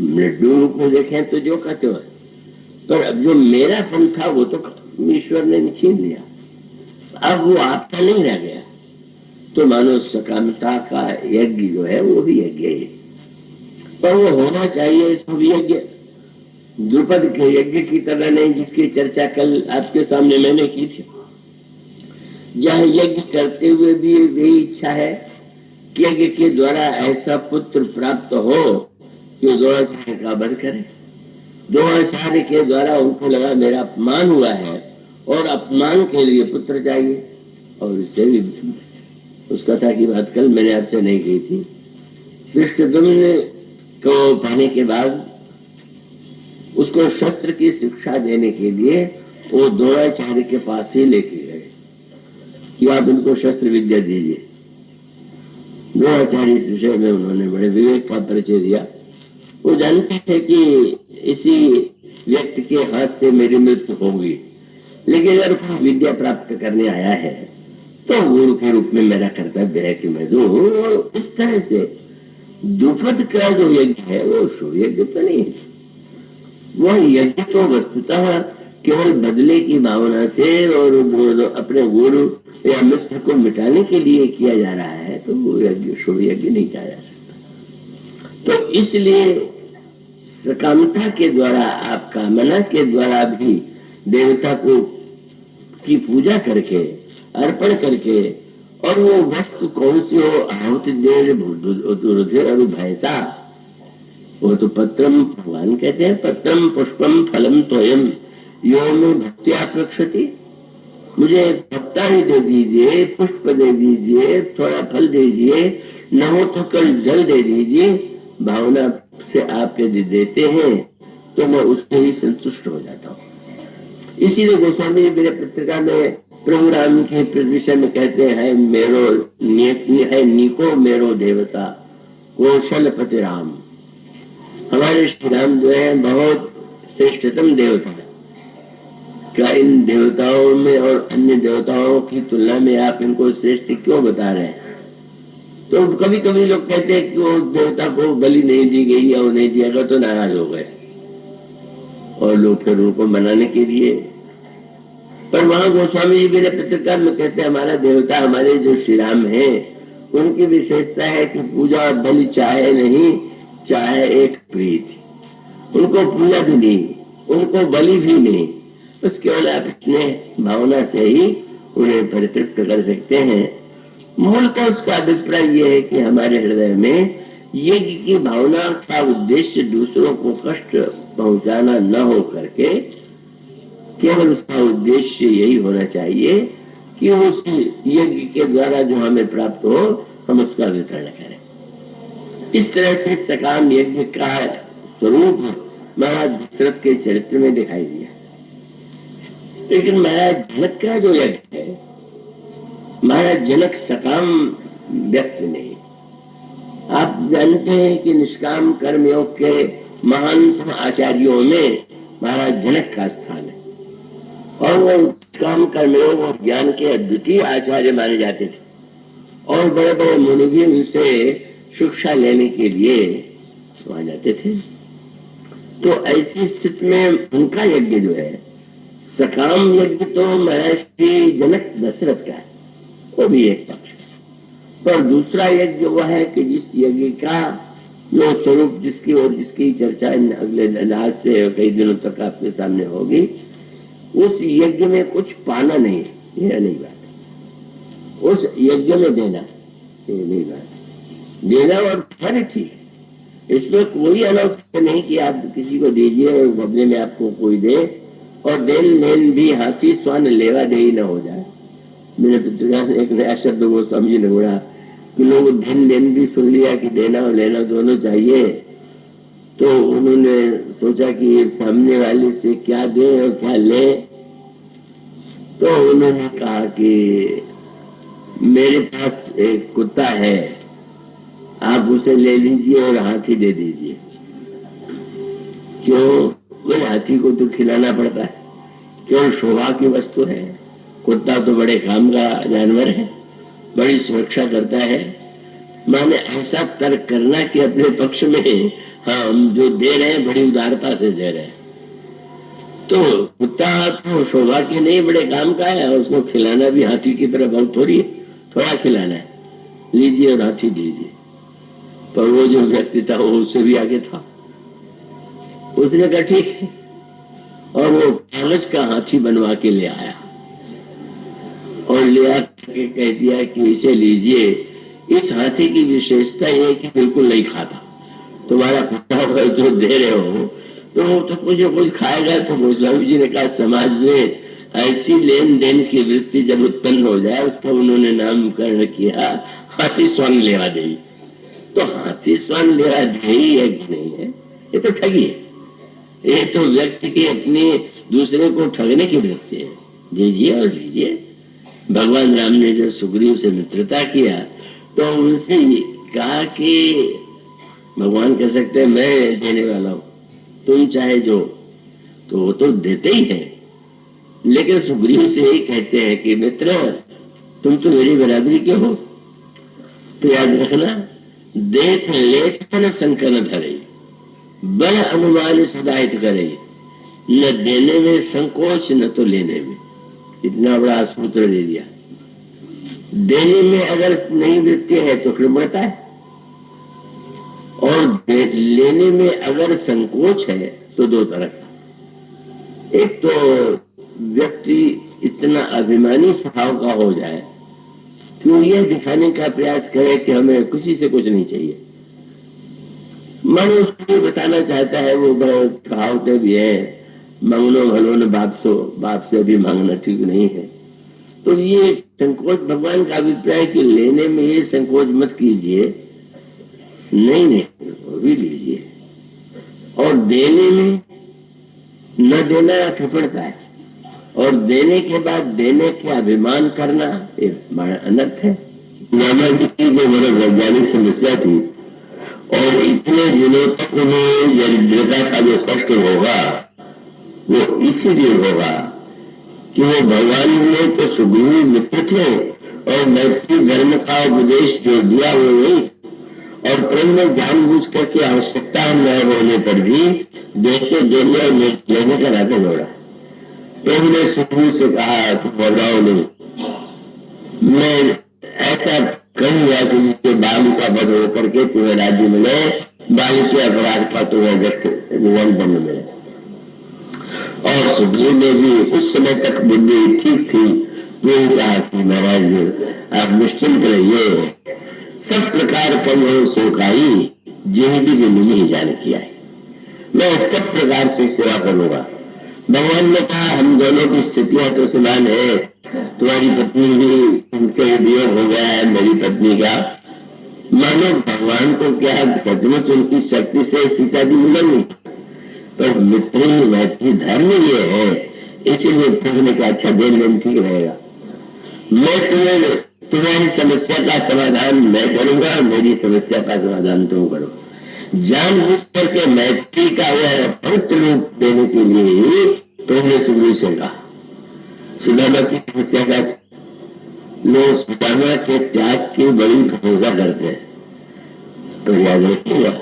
[SPEAKER 1] लड्डू को देखें तो जो कहते हो, पर अब जो मेरा फल था वो तो ईश्वर ने छीन लिया, अब वो आपका नहीं रह गया। तो मानो सकामता का यज्ञ जो है वो भी यज्ञ है, पर वो होना चाहिए सब यज्ञ द्रुपद के यज्ञ की तरह नहीं, जिसकी चर्चा कल आपके सामने मैंने की थी। जहाँ यज्ञ करते हुए भी वही इच्छा है कि यज्ञ के द्वारा ऐसा पुत्र प्राप्त हो कि द्रोणाचार्य का वध करे। द्रोणाचार्य के द्वारा उनको लगा मेरा अपमान हुआ है और अपमान के लिए पुत्र चाहिए। और इससे भी उस कथा की बात कल मैंने आपसे नहीं कही थी। धृष्टद्युम्न को पाने के बाद उसको शस्त्र की शिक्षा देने के लिए वो द्रोणाचार्य के पास ही लेके गए कि आप इनको शस्त्र विद्या दीजिए। द्रोणाचार्य इस विषय में उन्होंने बड़े विवेक का परिचय दिया। वो जानते थे कि इसी व्यक्ति के हाथ से मेरी मृत्यु होगी, लेकिन अगर कोई विद्या प्राप्त करने आया है तो गुरु के रूप में मेरा कर्तव्य है कि मैं दूं। और इस तरह से द्रुपद का जो यज्ञ है वो शुभ यज्ञ तो नहीं है। वह यज्ञ तो वस्तुतः केवल बदले की भावना से और अपने गुरु या मित्र को मिटाने के लिए किया जा रहा है, तो वो यज्ञ शुभ यज्ञ नहीं कहा जा सकता। तो इसलिए सकामता के द्वारा, आप कामना के द्वारा भी देवता को की पूजा करके, अर्पण करके, और वो वस्तु कौन सी हो, आहुति दे और भैसा, वो तो पत्रम, भगवान कहते हैं पत्रम पुष्पम फलम तोयम यो में भक्त्या प्रक्षति। मुझे पत्ता ही दे दीजिए, पुष्प दे दीजिए, थोड़ा फल दे दीजिए, न हो तो कल जल दे दीजिए, भावना से आप यदि देते हैं तो मैं उससे ही संतुष्ट हो जाता हूँ। इसीलिए गोस्वामी जी मेरे पत्रिका में प्रभु राम के विषय में कहते हैं, मेरो है निको मेरो देवता कौशलपति राम। हमारे श्री राम जो है बहुत श्रेष्ठतम देवता है। क्या इन देवताओं में और अन्य देवताओं की तुलना में आप इनको श्रेष्ठ क्यों बता रहे हैं? तो कभी कभी लोग कहते हैं कि वो देवता को बलि नहीं दी गई और नहीं दिया गया तो नाराज हो गए, और लोग फिर उनको मनाने के लिए। पर वहां गोस्वामी जी मेरे पत्रकार में कहते हैं, हमारा देवता, हमारे जो श्री राम है, उनकी विशेषता है कि पूजा बलि चाहे नहीं, चाहे एक प्रीति। उनको पूजा भी नहीं, उनको बलि भी नहीं, बस केवल आप अपने भावना से ही उन्हें परितृप्त कर सकते हैं। मूल तो उसका अभिप्राय यह है कि हमारे हृदय में यज्ञ की भावना का उद्देश्य दूसरों को कष्ट पहुंचाना न हो करके केवल उसका उद्देश्य यही होना चाहिए कि उस यज्ञ के द्वारा जो हमें प्राप्त हो, हम उसका वितरण करें। इस तरह से सकाम यज्ञ का स्वरूप महाराज दशरथ के चरित्र में दिखाई दिया। लेकिन महाराज जनक का जो यज्ञ है, महाराज जनक सकाम व्यक्ति नहीं। आप जानते हैं कि निष्काम कर्मयोग के महान आचार्यों में महाराज जनक का स्थान है, और वो निष्काम कर्मयोग और ज्ञान के अद्वितीय आचार्य माने जाते थे, और बड़े बड़े मुनि भी उनसे शिक्षा लेने के लिए वहां जाते थे। तो ऐसी स्थिति में उनका यज्ञ जो है सकाम यज्ञ, तो महर्षि जनक दशरथ का है, वो भी एक पक्ष। पर दूसरा यज्ञ वह है कि जिस यज्ञ का जो स्वरूप, जिसकी और जिसकी चर्चा अगले आज से कई दिनों तक आपके सामने होगी, उस यज्ञ में कुछ पाना नहीं, ये नहीं बात। उस यज्ञ में देना, ये नहीं बात। देना और फल ठीक है, इसमें कोई अनौचित्य नहीं कि आप किसी को दीजिए और बदले में आपको कोई दे, और देन लेन भी हाथी स्वान लेवा दे ही न हो जाए। मेरे पिता ने एक नया शब्द वो समझी न उड़ा कि लोग देन लेन भी सुन लिया कि देना और लेना दोनों चाहिए, तो उन्होंने सोचा कि सामने वाले से क्या दे और क्या ले। तो उन्होंने कहा कि मेरे पास एक कुत्ता है, आप उसे ले लीजिए और हाथी दे दीजिए। क्यों? बोले हाथी को तो खिलाना पड़ता है, केवल शोभा की वस्तु है। कुत्ता तो बड़े काम का जानवर है, बड़ी सुरक्षा करता है। माने ऐसा तर्क करना कि अपने पक्ष में हम जो दे रहे हैं बड़ी उदारता से दे रहे हैं। तो कुत्ता तो शोभा के नहीं, बड़े काम का है, और उसको खिलाना भी हाथी की तरह बहुत थोड़ा खिलाना है, लीजिए और हाथी दीजिए। पर वो जो व्यक्ति था वो उससे भी आगे था, उसने कहा ठीक है, और वो कागज का हाथी बनवा के ले आया। और ले आके कह दिया कि इसे लीजिए, इस हाथी की विशेषता ये है कि बिल्कुल नहीं खाता, तुम्हारा कुत्ता हुआ जो दे रहे हो तो वो तो कुछ खाएगा। तो गोस्वामी जी ने कहा समाज में ऐसी लेन देन की वृत्ति जब उत्पन्न हो जाए, उसका उन्होंने नामकरण किया हाथी स्वर्ण लेवा देवी। तो हाथी स्वर्ण लेवा देवी है कि नहीं है, ये तो ठगी है। ये तो व्यक्ति की अपनी दूसरे को ठगने की वृत्ति है। दीजिए और लीजिए। भगवान राम ने जब सुग्रीव से मित्रता किया तो उनसे कहा कि भगवान कह सकते हैं मैं देने वाला हूं, तुम चाहे जो, तो वो तो देते ही है। लेकिन सुग्रीव से यही कहते हैं कि मित्र तुम तो मेरी बराबरी के हो, तो याद रखना, देख लेखन संकन धरे, बल अनुमान सदाहित करे, न देने में संकोच न तो लेने में। इतना बड़ा सूत्र दे दिया। देने में अगर नहीं वृत्ति है तो कृपणता है, और लेने में अगर संकोच है तो दो तरह का। एक तो व्यक्ति इतना अभिमानी स्वभाव का हो जाए कि वो यह दिखाने का प्रयास करे कि हमें किसी से कुछ नहीं चाहिए। मन उसको ये बताना चाहता है, वो कहावतें भी है, मांगनो भलो न बाप से भी मांगना ठीक नहीं है। तो ये संकोच, भगवान का अभिप्राय कि लेने में ये संकोच मत कीजिए, नहीं वो भी लीजिए। और देने में न देना कृपणता है, और देने के बाद देने के अभिमान करना ये बड़ा अनर्थ है। नाना जी की जो मनोवैज्ञानिक समस्या थी, और इतने दिनों तक उन्हें दरिद्रता का जो कष्ट होगा वो इसीलिए होगा कि वो भगवान ने तो सुग्रीव मित्र थे और मैत्री धर्म का उपदेश जो दिया वो नहीं, और प्रेम में जानबूझ करके आवश्यकता न होने पर भी देते देने और लेने का नाता जोड़ा। तो हमने सुग्रीव से कहा कि घबराओ नहीं, मैं ऐसा कहूंगा कि जिससे बालू का वध होकर के तुम्हें राज्य मिले, बालू के अपराध का तुम्हें दंड मिले। और सुग्रीव ने भी उस समय तक बुद्धि ठीक थी, तो कहा कि महाराज आप निश्चिंत रहिए, सब प्रकार कम सोखाई जिंदगी की मिली जान किया है, मैं सब प्रकार से सेवा करूंगा। भगवान ने कहा हम दोनों की स्थितियां तो समान है, तुम्हारी पत्नी भी उनके वियोग हो गया है, मेरी पत्नी का। मानो भगवान को क्या सचमुच उनकी शक्ति से सीता जी मिलन नहीं, पर मित्र मैत्री धर्म ये है, इसीलिए पूछने का अच्छा देन लेन ठीक रहेगा। मैं तुम्हारी समस्या का समाधान मैं करूंगा, मेरी समस्या का समाधान तुम करो। जानबूझ करके मैत्री का वह पवित्र रूप देने के लिए तुमने सुग्रीव से कहा। सुदामा की समस्या का लोग सुदामा के त्याग की बड़ी प्रशंसा करते हैं, तो याद रखिएगा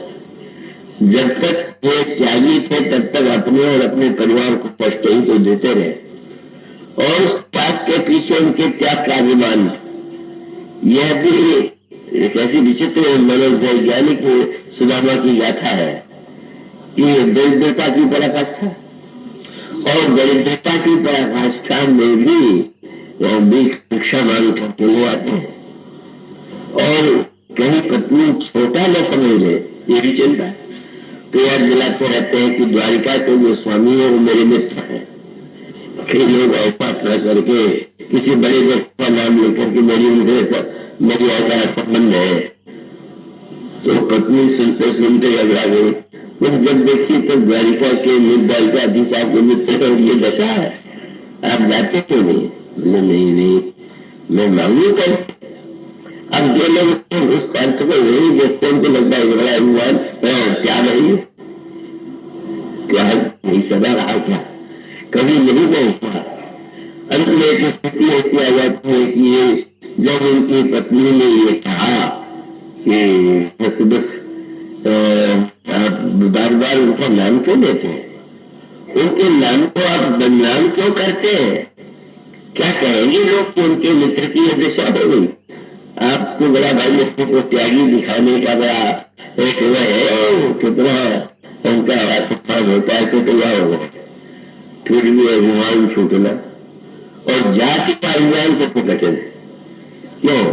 [SPEAKER 1] जब तक ये त्यागी थे तब तक अपने और अपने परिवार को कष्ट ही तो देते रहे, और उस त्याग के पीछे उनके त्याग का अभिमान। यह भी एक ऐसी विचित्र मनोवैज्ञानिक सुदामा की गाथा है कि दरिद्रता की पराकाष्ठा, और दरिद्रता की पराकाष्ठा में भी भिक्षा मांग करके ले आते हैं, और कहीं पत्नी छोटा न समझ ले, ये भी चिंता है। तो याद दिलाते रहते हैं कि द्वारिका के जो स्वामी है वो मेरे मित्र हैं। कई लोग ऐसा कर करके किसी बड़े व्यक्ति का नाम लेकर के मेरी ऐसा संबंध है, तो पत्नी सुनते सुनते घबरा गई। जब देखी तो द्वारिका के द्वारिकाधीश आपके मित्र और ये दशा है, आप जाते क्यों नहीं? बोले नहीं मैं मांगू कैसे? अब जो लोग उस अर्थ को नहीं देखते उनको लगता है बड़ा अभिमान, क्या नहीं क्या नहीं सदा रहा, क्या कभी नहीं गए क्या? अंत में एक स्थिति ऐसी आ जाती है कि ये जब उनकी पत्नी ने ये कहा कि बस आप बार बार उनका नाम क्यों लेते हैं, उनके नाम को आप बदनाम क्यों करते हैं? क्या कहेंगे लोग कि उनके मित्र की यह दशा हो गई? आपको बड़ा भाई अपने को त्यागी दिखाने का बड़ा एक वह है, कितना उनका सम्मान होता है, तो क्या होगा? फिर भी अभिमान छूटना, और जाति का अभिमान सबसे कठिन है। क्यों?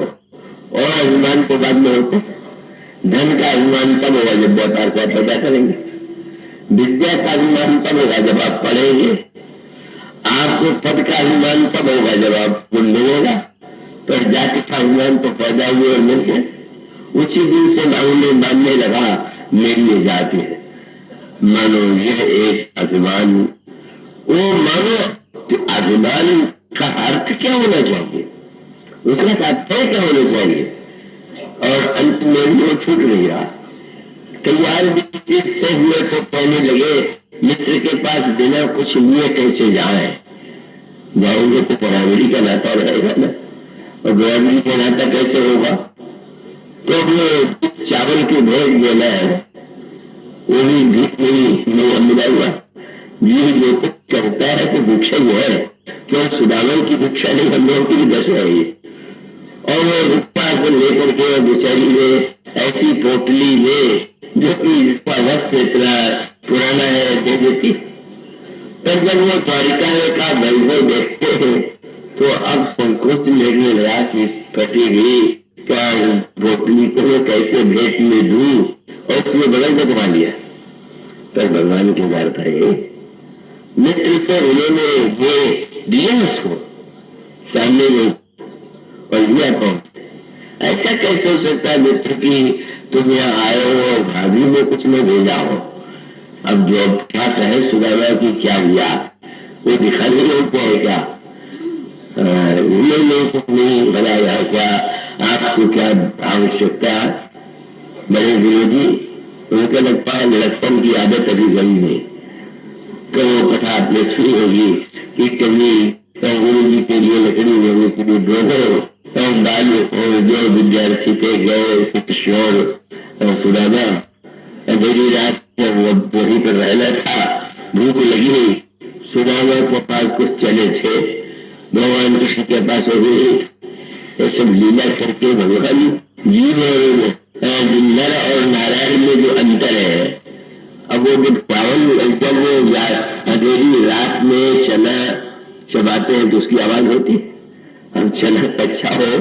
[SPEAKER 1] और अभिमान तो बाद में होते। धन का अभिमान तब होगा जब बहुत आशा पैदा करेंगे। विद्या का अभिमान तब होगा जब आप पढ़ेंगे। आपको पद का अभिमान तब होगा जब आपको मिलेगा। पर जाति का अभिमान तो पैदा हुए और मिल गए, उसी दिन से मानने लगा मेरी ये जाति है। मानो यह एक अभिमान, वो मानो अभिमान का अर्थ क्या होना चाहिए, उसका तात्पर्य क्या होना चाहिए, और अंत में भी वो छूट नहीं रहा। तैयार भी चीज से हुए तो कहने लगे मित्र के पास बिना कुछ लिए कैसे जाए, जाएंगे तो बराबरी का नाता रहेगा ना, और बराबरी का नाता कैसे होगा। तो वो चावल की भेंट देना है, वो भी भीख नहीं मिला हुआ। जीव जो कुछ करता है तो भिक्षा ही है, क्यों सुदामन की भिक्षा नहीं, हम लोगों की भी दशा है ये। और वो रुपया को लेकर के बेचारी ने ऐसी पोटली में जो कि जिसका वस्त्र इतना पुराना है दे देती। पर जब वो द्वारिका का वैभव देखते हैं तो अब संकोच लगने लगा कि कटी गई क्या पोटली को कैसे भेंट में दूं, और उसने बगल में घुमा लिया। पर भगवान की वार्ता है, मित्र से उन्होंने ये दिया उसको सामने में, और दिया कौन? ऐसा कैसे हो सकता है मित्र की तुम यहाँ आए हो और भाभी में कुछ न भेजा हो। अब जो क्या कहे सुदामा की क्या दिया वो दिखा नहीं होता है क्या, उन्होंने कुछ नहीं बनाया क्या, आपको क्या आवश्यकता। बड़े विरोधी उनको लगता है लड़कपन की आदत अभी गई नहीं। कभी कथा आपने सुनी होगी कि कभी गुरु जी के लिए लकड़ी लेने के लिए दोनों बाल जो विद्यार्थी थे गए किशोर सुदामा, अंधेरी रात वो वहीं पर रहना था, भूख लगी, सुदामा के पास कुछ चले थे, भगवान कृष्ण के पास हो गई। ये सब लीला करके भगवान जीव और नर और नारायण में जो अंतर है, अब वो जब चावल जब वो अंधेरी रात में चना चबाते हैं तो उसकी आवाज होती है। अब चना अच्छा हो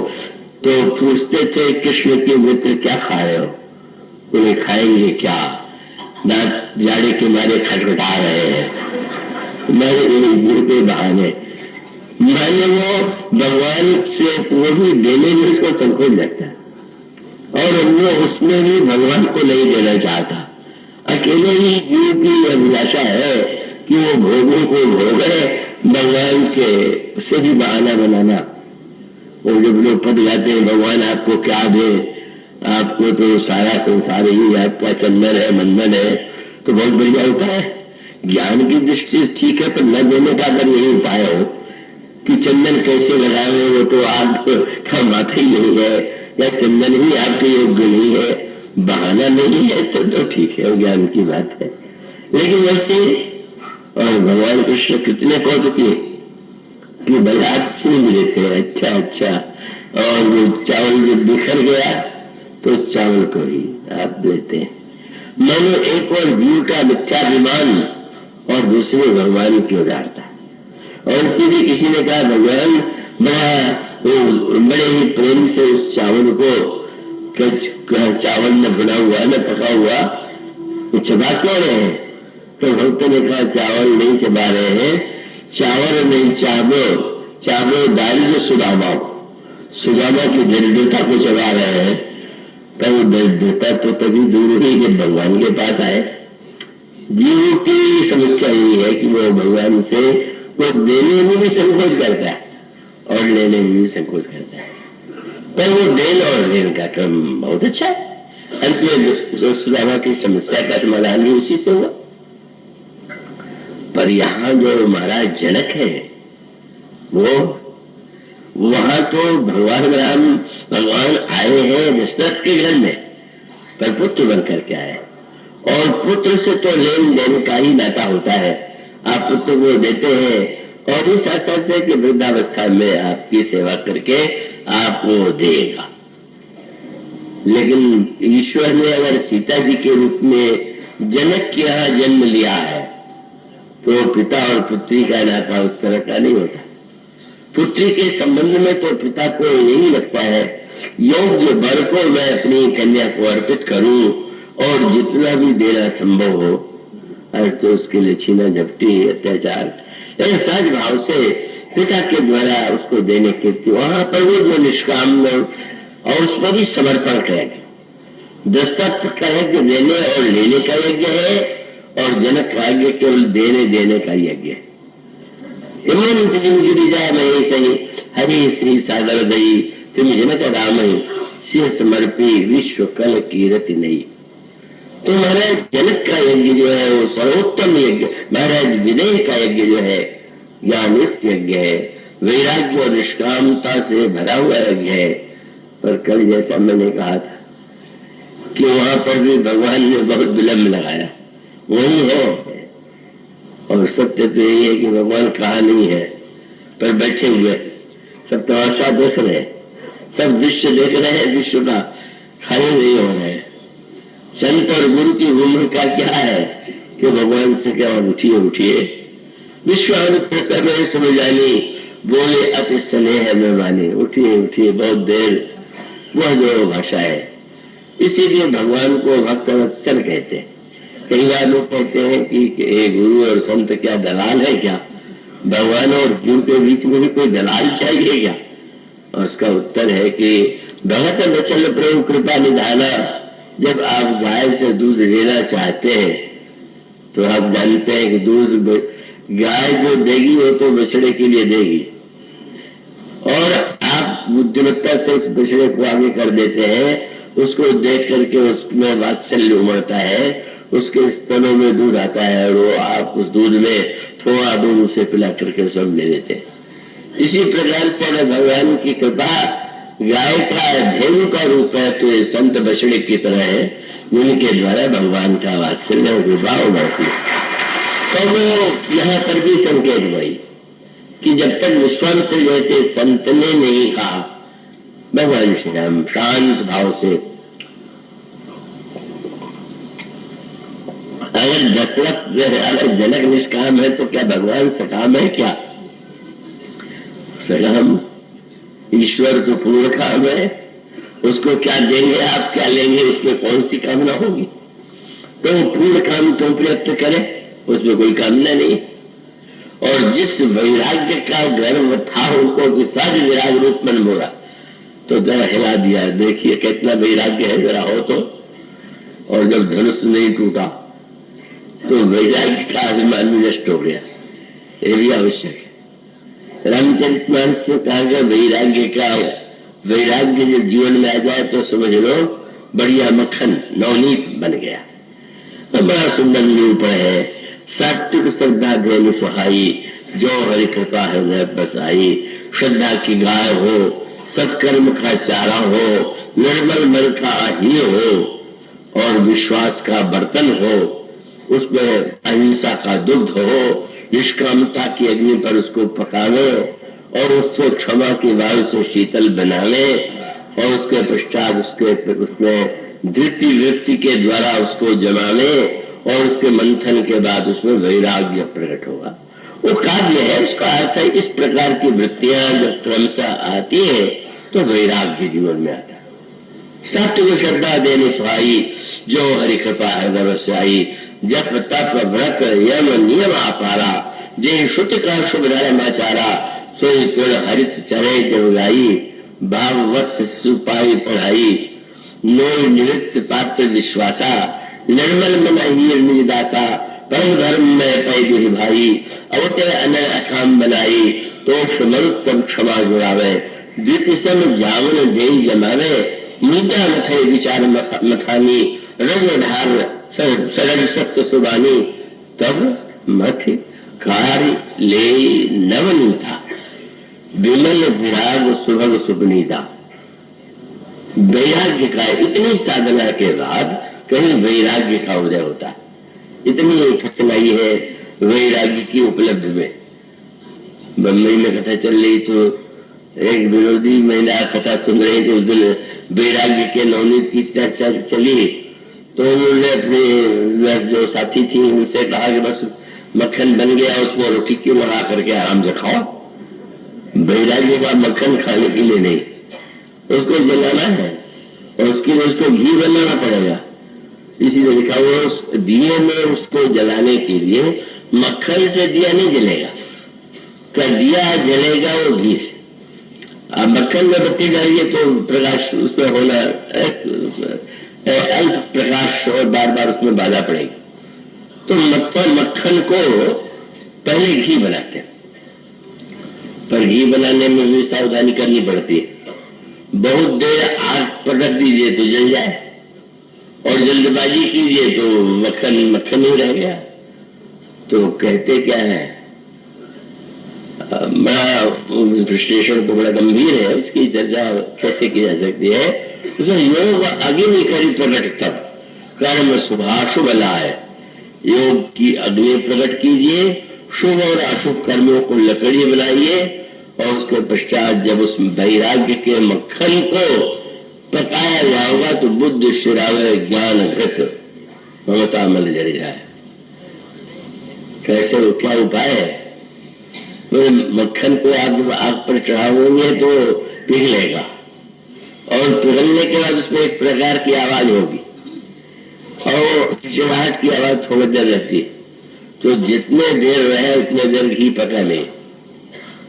[SPEAKER 1] तो पूछते थे कृष्ण के मित्र क्या खा रहे हो, उन्हें खाएंगे क्या, दांत जाड़े के मारे खटखटा रहे हैं, मेरे जीव के बहाने। माने वो भगवान से वो भी देने में उसको संकोच लगता है, और वो उसमें भी भगवान को नहीं देना चाहता। अकेले ही जीव की अभिलाषा है कि वो भोगों को भोगे, भगवान के से भी बहाना बनाना। वो जब लोग पद जाते हैं भगवान आपको क्या दे, आपको तो सारा संसार ही आपका चंदन है मंदन है, तो बहुत बढ़िया होता है। ज्ञान की दृष्टि से ठीक है, पर न देने का अगर यही उपाय हो कि चंदन कैसे लगाए, वो तो आपका माथा ही नहीं है, या चंदन ही आपके योग्य नहीं है, बहाना नहीं है, तो ठीक है, ज्ञान की बात है। लेकिन वैसे और भगवान कृष्ण कितने कौतुकी कि बलात् से मिले थे, अच्छा। और वो चावल जब बिखर गया तो चावल को ही आप देते हैं। मानो एक और जीव का मिथ्याभिमान और दूसरे भगवान की उदारता। और इसीलिए किसी ने कहा भगवान बड़े ही प्रेम से उस चावल को, चावल न बना हुआ न पका हुआ, वो चबा क्यों रहे हैं? तो भक्त ने कहा चावल नहीं चबा रहे हैं, चावल नहीं चावो दारिद्र सुदामा की दरिद्रता को चबा रहे हैं। तब दरिद्रता तो तभी दूर हुई जब भगवान के पास आए। जीव की समस्या यही है कि वो भगवान से वो देने में भी संकोच करता है और लेने में भी संकोच करता है, पर वो देन और लेन का क्रम बहुत अच्छा है। अंत में सुदामा की समस्या का समाधान भी उसी से हुआ। पर यहाँ जो महाराज जनक है वो वहां तो भगवान आए हैं दशरथ के घर में, पर पुत्र बन करके आए, और पुत्र से तो लेन देन का ही नाता होता है। आप पुत्र को देते हैं और इस आशा से कि वृद्धावस्था में आपकी सेवा करके आपको देगा। लेकिन ईश्वर ने अगर सीता जी के रूप में जनक के यहाँ जन्म लिया है तो पिता और पुत्री का नाता उस तरह का नहीं होता। पुत्री के संबंध में तो पिता को यही लगता है योग्य वर को मैं अपनी कन्या को अर्पित करूं और जितना भी देना संभव हो। आज तो उसके लिए छीना झपटी अत्याचार सहज भाव से पिता के द्वारा उसको देने के वहां पर वो जो निष्काम और उसमें भी समर्पण करेगा। दशरथ का यज्ञ देने और लेने का यज्ञ है और जनक का यज्ञ केवल देने देने का यज्ञ है। गिरिजा मही सही हरि श्री सागर दई तुम जनक राम सिंह समर्पी विश्व कल कीरति नहीं। तो महाराज जनक का यज्ञ जो है वो सर्वोत्तम यज्ञ, महाराज विनय का यज्ञ जो है ज्ञानयुक्त यज्ञ है, वैराग्य और निष्कामता से भरा हुआ यज्ञ है। पर कल जैसा मैंने कहा था कि वहां पर भी भगवान ने बहुत विलंब लगाया, वही है। और सत्य तो यही है कि भगवान कहा नहीं है पर बैठे हुए सब तमाशा देख रहे हैं, सब दृश्य देख रहे हैं, विश्व का खाली नहीं हो रहे हैं। संत और गुरु की भूमिका क्या है कि भगवान से क्या उठिए उठिए विश्वामित्र सर्वे समझानी बोले अति स्नेह में माने, उठिए उठिए बहुत देर, वह जो भाषा है। इसीलिए भगवान को भक्त वत्सल कहते हैं। कई बार लोग कहते हैं कि गुरु और संत क्या दलाल है क्या, भगवान और गुरु के बीच में भी कोई दलाल चाहिए क्या? और उसका उत्तर है कि भगत वचल प्रेम कृपा निधाना। जब आप गाय से दूध लेना चाहते हैं तो आप जानते हैं कि दूध गाय जो देगी वो तो बछड़े के लिए देगी, और आप बुद्धिमत्ता से उस बछड़े को आगे कर देते हैं। उसको देख करके उसमें वात्सल्य उमड़ता है, उसके स्तनों में दूध आता है और वो आप उस दूध में थोड़ा दूध उसे पिला करके सब ले लेते हैं। इसी प्रकार से भगवान की कृपा गाय का धेनु का रूप है तो ये संत बछड़े की तरह है जिनके द्वारा भगवान का वात्सल्य और कृपा उमड़ती है। तो वो यहाँ पर भी संकेत हुई कि जब तक विश्वामित्र जैसे संत ने नहीं कहा, भगवान श्री राम शांत भाव से, अगर दशरथ अगर जनक निष्काम है तो क्या भगवान सकाम है क्या? सकाम ईश्वर तो पूर्ण काम है, उसको क्या देंगे आप, क्या लेंगे, उसमें कौन सी कामना होगी? तो पूर्ण काम तो प्रयत्न करे, उसमें कोई कामना नहीं। और जिस वैराग्य का गर्व था उनको कि सारी विराग रूप मन बोला, तो जरा हिला दिया, देखिए कितना वैराग्य है जरा हो तो। और जब धनुष नहीं टूटा तो वैराग्य का अभिमान भी नष्ट हो गया, ये भी आवश्यक है। रामचरितमानस में कहा गया वैराग्य जब जीवन में आ जाए तो समझ लो बढ़िया मक्खन नवनीत बन गया। तो बड़ा सुंदर निरूपण है। सात्विक श्रद्धा धेनु सुहाई जो हरि कृपा हृदय बसाई। श्रद्धा की गाय हो, सत्कर्म का चारा हो, निर्मल मन का ही हो और विश्वास का बर्तन हो, उसमें अहिंसा का दुग्ध हो, निष्कामता की अग्नि पर उसको पकावे और उसको क्षमा की वायु से शीतल बनावे और उसके पश्चात उसमें धृति वृत्ति के द्वारा उसको जमावे और उसके मंथन के बाद उसमें वैराग्य प्रकट होगा। वो काव्य है, उसका अर्थ है इस प्रकार की वृत्तियां जब क्रमशः आती है तो वैराग्य जीवन में आता है। सात्विक श्रद्धा देने सुहाई जो हरि कृपा हृदय बसाई। जप तप व्रत यम नियम आपारा जे श्रुति का शुभ धर्माचारा सोई तुण हरित चरे जगाई। भाववत सुपाई पढ़ाई नोय निवृत्त पात्र विश्वासा। निर्मल मन हीर निजदासा परम धर्म में पै भाई। अवते अनय अकाम बनाई तो मरुत्तम क्षमा जुड़ावे। द्वितीय सम जावन दे जमावे मुद्दा मथे विचार मथानी। रजधार सरल सत्य सुबानी तब मथ कार्य ले नवनीता। विमल विराग सुभग सुपनीता। वैराग्य का इतनी साधना के बाद कहीं वैराग्य का उदय होता है। इतनी कठिनाई है वैराग्य की उपलब्धि में। बम्बई में कथा चल रही तो एक विरोधी महिला कथा सुन रही थी। उस दिन वैराग्य के नवनीत की चर्चा चली तो उन्होंने अपने जो साथी थी उनसे कहा कि बस मक्खन बन गया, उसमें रोटी क्यों लगा करके आराम से खाओ। बैरागी का मक्खन खाने के लिए नहीं, उसको जलाना है और उसके लिए उसको घी बनाना पड़ेगा। इसीलिए लिखा वो दिए में उसको जलाने के लिए मक्खन से दिया नहीं जलेगा, क्या दिया जलेगा वो घी से। अब मक्खन में बत्ती डालिए तो प्रकाश उसमें होना अल्प प्रकाश और बार बार उसमें बाधा पड़ेगी। तो मक्खन को पहले घी बनाते हैं, पर घी बनाने में भी सावधानी करनी पड़ती है। बहुत देर आग पकड़ दीजिए तो जल जाए, और जल्दबाजी कीजिए तो मक्खन ही रह गया। तो कहते क्या है, बड़ा विश्लेषण तो बड़ा गंभीर है, उसकी चर्चा कैसे की जा सकती है। योग अग्नि करी प्रकट तब कर्म शुभाशुभ लाए, योग की अग्नि प्रकट कीजिए, शुभ और अशुभ कर्मों को लकड़ी बनाइए, और उसके पश्चात जब उस वैराग्य के मक्खन को पकाया जाएगा तो बुद्ध शिरावे ज्ञान घृत ममता मल जल जाए। कैसे, क्या उपाय है? तो मक्खन को आग पर चढ़ाओगे तो पिघलेगा, और पिघलने के बाद उसमें एक प्रकार की आवाज होगी, और चिड़चिड़ाहट की आवाज थोड़ी देर रहती है। तो जितने देर रहे उतने देर घी पका ले,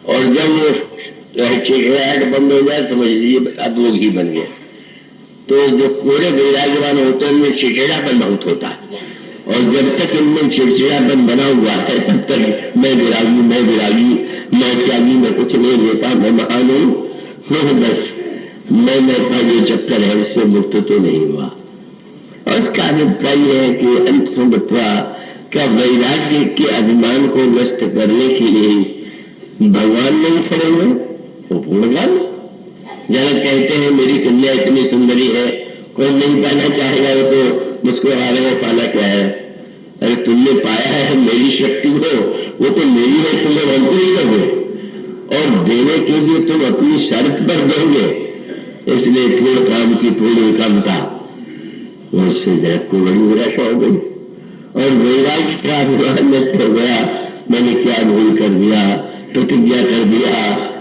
[SPEAKER 1] और जब वो चिड़चिड़ाहट बंद हो जाए समझ लीजिए अब वो घी बन गया। तो जो कोड़े वैराग्यवान होते हैं उनमें चिड़चिड़ापन बहुत होता है, और जब तक इनमें चिड़चिड़ापन बना हुआ है तब तक मैं विरागी, मैं त्यागी, मैं कुछ नहीं लेता, मैं महान हूं, बस मैं का जो चक्कर है उससे मुक्त तो नहीं हुआ। और इसका अभिप्राय है कि अंततः क्या वैराग्य के अभिमान को नष्ट करने के लिए भगवान नहीं खड़े हुए, वो पूर्णकाल। जनक कहते हैं मेरी कन्या इतनी सुंदरी है, कोई नहीं पाना चाहेगा, वो तो मुझको आ रहे पाना क्या है। अरे तुमने पाया है, मेरी शक्ति हो, वो तो मेरी है, तुम्हें हमको ही दोगे, और देने के लिए तुम अपनी शर्त पर दोगे, इसलिए पूर्ण काम की पूर्ण कामता। उससे जनक को बड़ी निराशा हो गई, और वैराग्य का अभिमान नष्ट हो गया। मैंने क्या भूल कर दिया, प्रतिज्ञा कर दिया,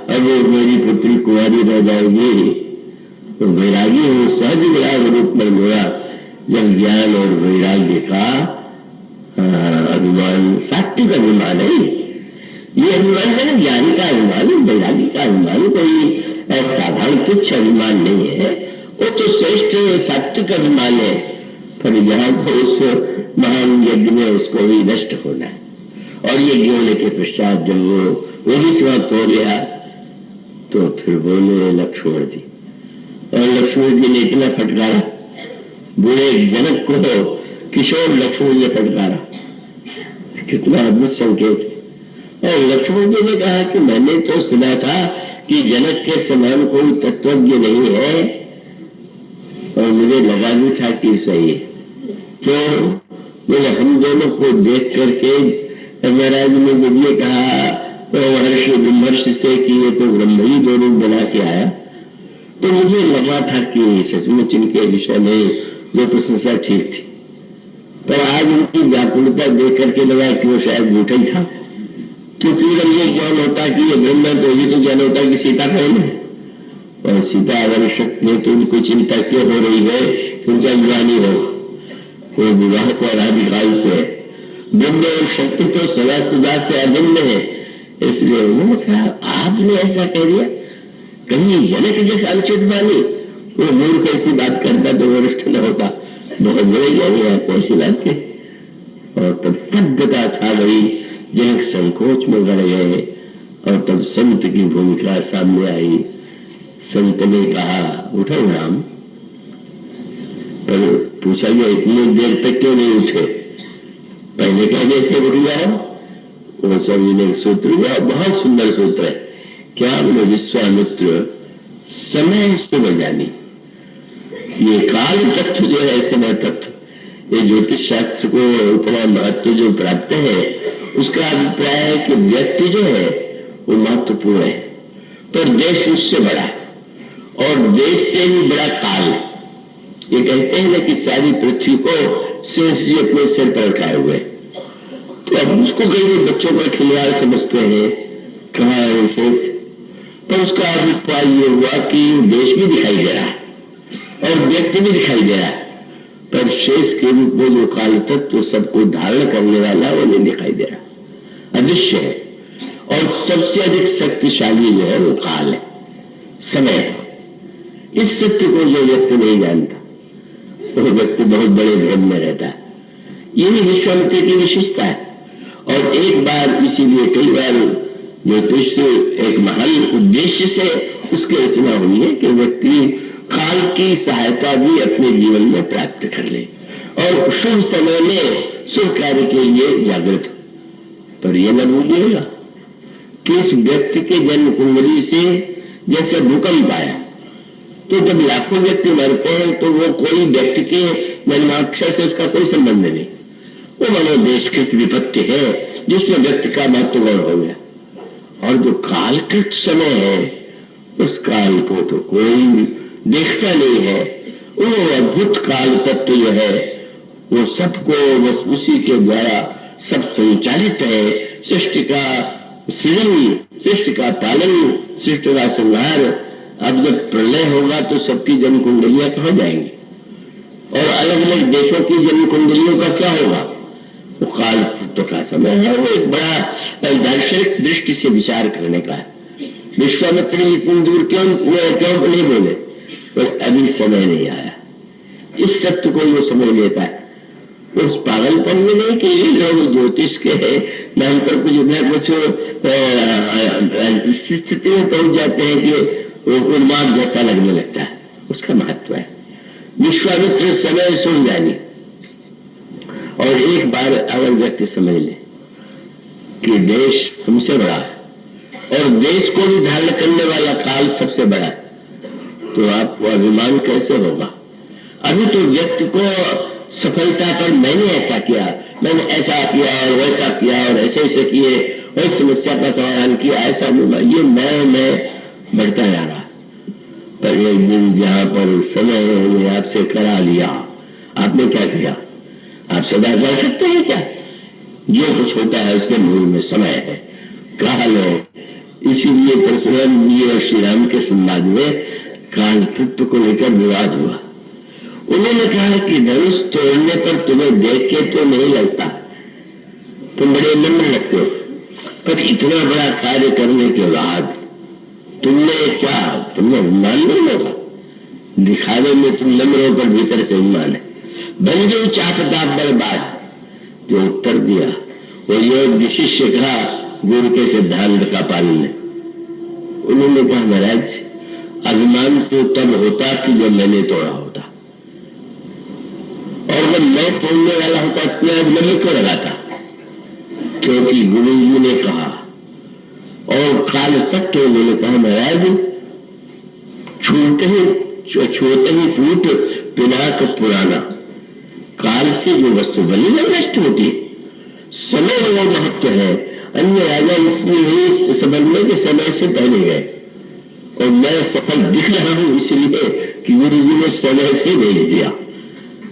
[SPEAKER 1] अब वो मेरी पुत्री कुंवारी रह जाएगी। तो वैरागी वो सहज विराग रूप में गया जब ज्ञान और वैराग्य का अभिमान, सात्विक अभिमान है ये अभिमान है, ज्ञान का अभिमान, वैराग्य का अभिमान कोई साधारण तुच्छ अभिमान नहीं है, वो तो श्रेष्ठ सात्विक अभिमान है। पर यहाँ को उस महान यज्ञ में उसको भी नष्ट होना है। और यज्ञ होने के पश्चात जब वो भी समाप्त हो गया तो फिर बोले लक्ष्मण जी, और लक्ष्मण जी ने इतना फटकारा, बूढ़े जनक को किशोर लक्ष्मण ने फटकारा, कितना अद्भुत संकेत। और लक्ष्मण जी ने कहा कि मैंने तो सुना था कि जनक के समान कोई तत्वज्ञ नहीं है, और मुझे लगा भी था कि सही है। क्यों? बोले हम दोनों को देख करके महाराज ने जब ये कहा महर्षि ब्रह्मर्षि से कि ये तो ब्रह्म ही दो रूप बना के आया, तो मुझे लगा था कि सचमुच इनके विषय में जो प्रशंसा ठीक थी। पर आज उनकी व्याकुलता देख करके लगा कि वो शायद झूठा ही था, क्योंकि ये ज्ञान होता कि ये ब्रह्म है, तो ये तो ज्ञान होता कि सीता कौन है, और सीता अगर शक्ति है तो उनको चिंता क्यों हो रही है कि उनका ज्ञानी हो, वो विवाह को अनादिकाल से ब्रह्म और शक्ति तो सदा सदा से अभिन्न है। इसलिए उन्होंने कहा आपने ऐसा कह दिया, कहीं जनक जैसा अनुचित मानी, वो मूर्ख ऐसी बात करता तो वरिष्ठ न होता, बहुत बड़े ज्ञानी है ऐसी बात के। और तब स्तब्धता छा गई, जनक संकोच में गड़ गए, और तब संत की भूमिका सामने आई। संत ने कहा उठो राम, पर पूछा गया इतनी देर तक क्यों नहीं उठे, पहले कह देते उठ जाओ। वो स्वामी ने सूत्र दिया, बहुत सुंदर सूत्र है, क्या बोले विश्वामित्र समय शुभ जानी, ये काल तत्व जो है समय तत्व, ये ज्योतिष शास्त्र को उतना महत्व जो प्राप्त है, उसका अभिप्राय है कि व्यक्ति जो है वो महत्वपूर्ण है, पर देश उससे बड़ा है, और देश से भी बड़ा काल है। ये कहते हैं ना कि सारी पृथ्वी को शेष जी अपने सिर पर उठाए हुए, तो अब उसको कई बच्चों का खिलवाड़ समझते हैं, कहाँ है शेष, तो उसका अभिप्राय ये हुआ कि देश भी दिखाई दे रहा है और व्यक्ति भी दिखाई दे रहा है, पर शेष के रूप में जो काल तत्व सबको धारण करने वाला वो नहीं दिखाई दे रहा, अदृश्य है। और सबसे अधिक शक्तिशाली जो है वो काल है, समय है। इस सत्य को जो व्यक्ति नहीं जानता वो व्यक्ति बहुत बड़े भ्रम में रहता है। यही विश्वामित्र की विशेषता है। और एक बार, इसीलिए कई बार ज्योतिष एक महान उद्देश्य से उसकी रचना हुई है कि व्यक्ति काल की सहायता भी अपने जीवन में प्राप्त कर ले और शुभ समय में शुभ कार्य के लिए जागृत हो। पर यह न भूलिएगा कि इस व्यक्ति के जन्म कुंडली से जैसे भूकंप आया तो जब लाखों व्यक्ति मरते हैं तो वो कोई व्यक्ति के जन्माक्षर से उसका कोई संबंध नहीं, वो मनोदेशकृत विपत्ति है जिसमें व्यक्ति का महत्वगुण हो गया। और जो कालकृत समय है उस काल को तो कोई देखता नहीं है। वो अद्भुत काल तत्व जो है वो सबको बस उसी के द्वारा सब संचालित है। सृष्टि का सृजन, सृष्टि का पालन, सृष्टि का संहार। अब जब प्रलय होगा तो सबकी जन्म कुंडलियां कहाँ जाएंगी और अलग अलग देशों की जन्म कुंडलियों का क्या होगा? वो काल तत्व का समय है। वो एक बड़ा दार्शनिक दृष्टि से विचार करने का है। विश्वामित्र इतनी दूर क्यों नहीं बोले? बस अभी समय नहीं आया। इस सत्य को जो समझ लेता है उस पागलपन में नहीं कि ये लोग ज्योतिष के नाम पर कुछ न कुछ स्थिति में पहुंच जाते हैं कि उन्माद जैसा लगने लगता है। उसका महत्व है। विश्वामित्र समय सुन जानी। और एक बार अगर व्यक्ति समझ ले कि देश हमसे बड़ा है और देश को भी धारण करने वाला काल सबसे बड़ा है, तो आपको अभिमान कैसे होगा? अभी तो व्यक्ति को सफलता पर मैंने ऐसा किया, मैंने ऐसा किया और वैसा किया और ऐसे ऐसे किए और समस्या का समाधान किया, ऐसा बोला, ये मैं बढ़ता जा रहा। पर एक दिन जहां पर समय ने आपसे करा लिया, आपने क्या किया? आप सदा कर सकते हैं क्या? जो कुछ होता है उसके मूल में समय है, काल है। इसीलिए परशुराम जी और श्री राम के संवाद में काल तत्व को लेकर विवाद हुआ। उन्होंने कहा कि धनुष तोड़ने पर तुम्हें देख के तो नहीं लगता, तुम बड़े नम्र लगते हो, पर इतना बड़ा कार्य करने के बाद तुमने क्या, तुमने उन्मान नहीं होगा? दिखावे में तुम नम्र हो पर भीतर से उन्मान है। बंजू चाहता बर्बाद। जो उत्तर दिया वो योग शिष्य कहा गुरु के सिद्धांत का पालन है। उन्होंने कहा महाराज, अभिमान तो तब होता कि जब मैंने तोड़ा होता, और जब मैं तोड़ने वाला होता इतना अभिमान क्यों लगाता? क्योंकि गुरु जी ने कहा और काल तक तो उन्होंने कहा महाराज, छूटे ही टूट पिनाक पुराना। काल से जो वस्तु बनी है नष्ट होती है। समय वो महत्व है। अन्य राजा इसलिए नहीं समझ में कि समय से पहले गए और मैं सफल दिख रहा हूं इसलिए कि गुरु जी ने समय से भेज दिया।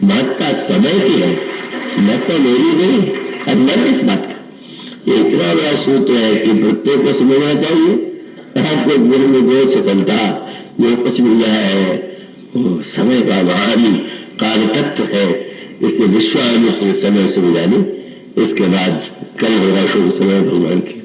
[SPEAKER 1] महत्ता समय की है, महत्ता मेरी नहीं। अब मैं किस बात का? ये इतना बड़ा सूत्र है कि प्रत्येक को समझना चाहिए। आपको गुरु में जो सफलता जो कुछ मिल रहा है वो समय का महान काल तत्व है। इसलिए विश्वामित्र समय सुन जानी। इसके बाद कल होगा शुभ समय भगवान की।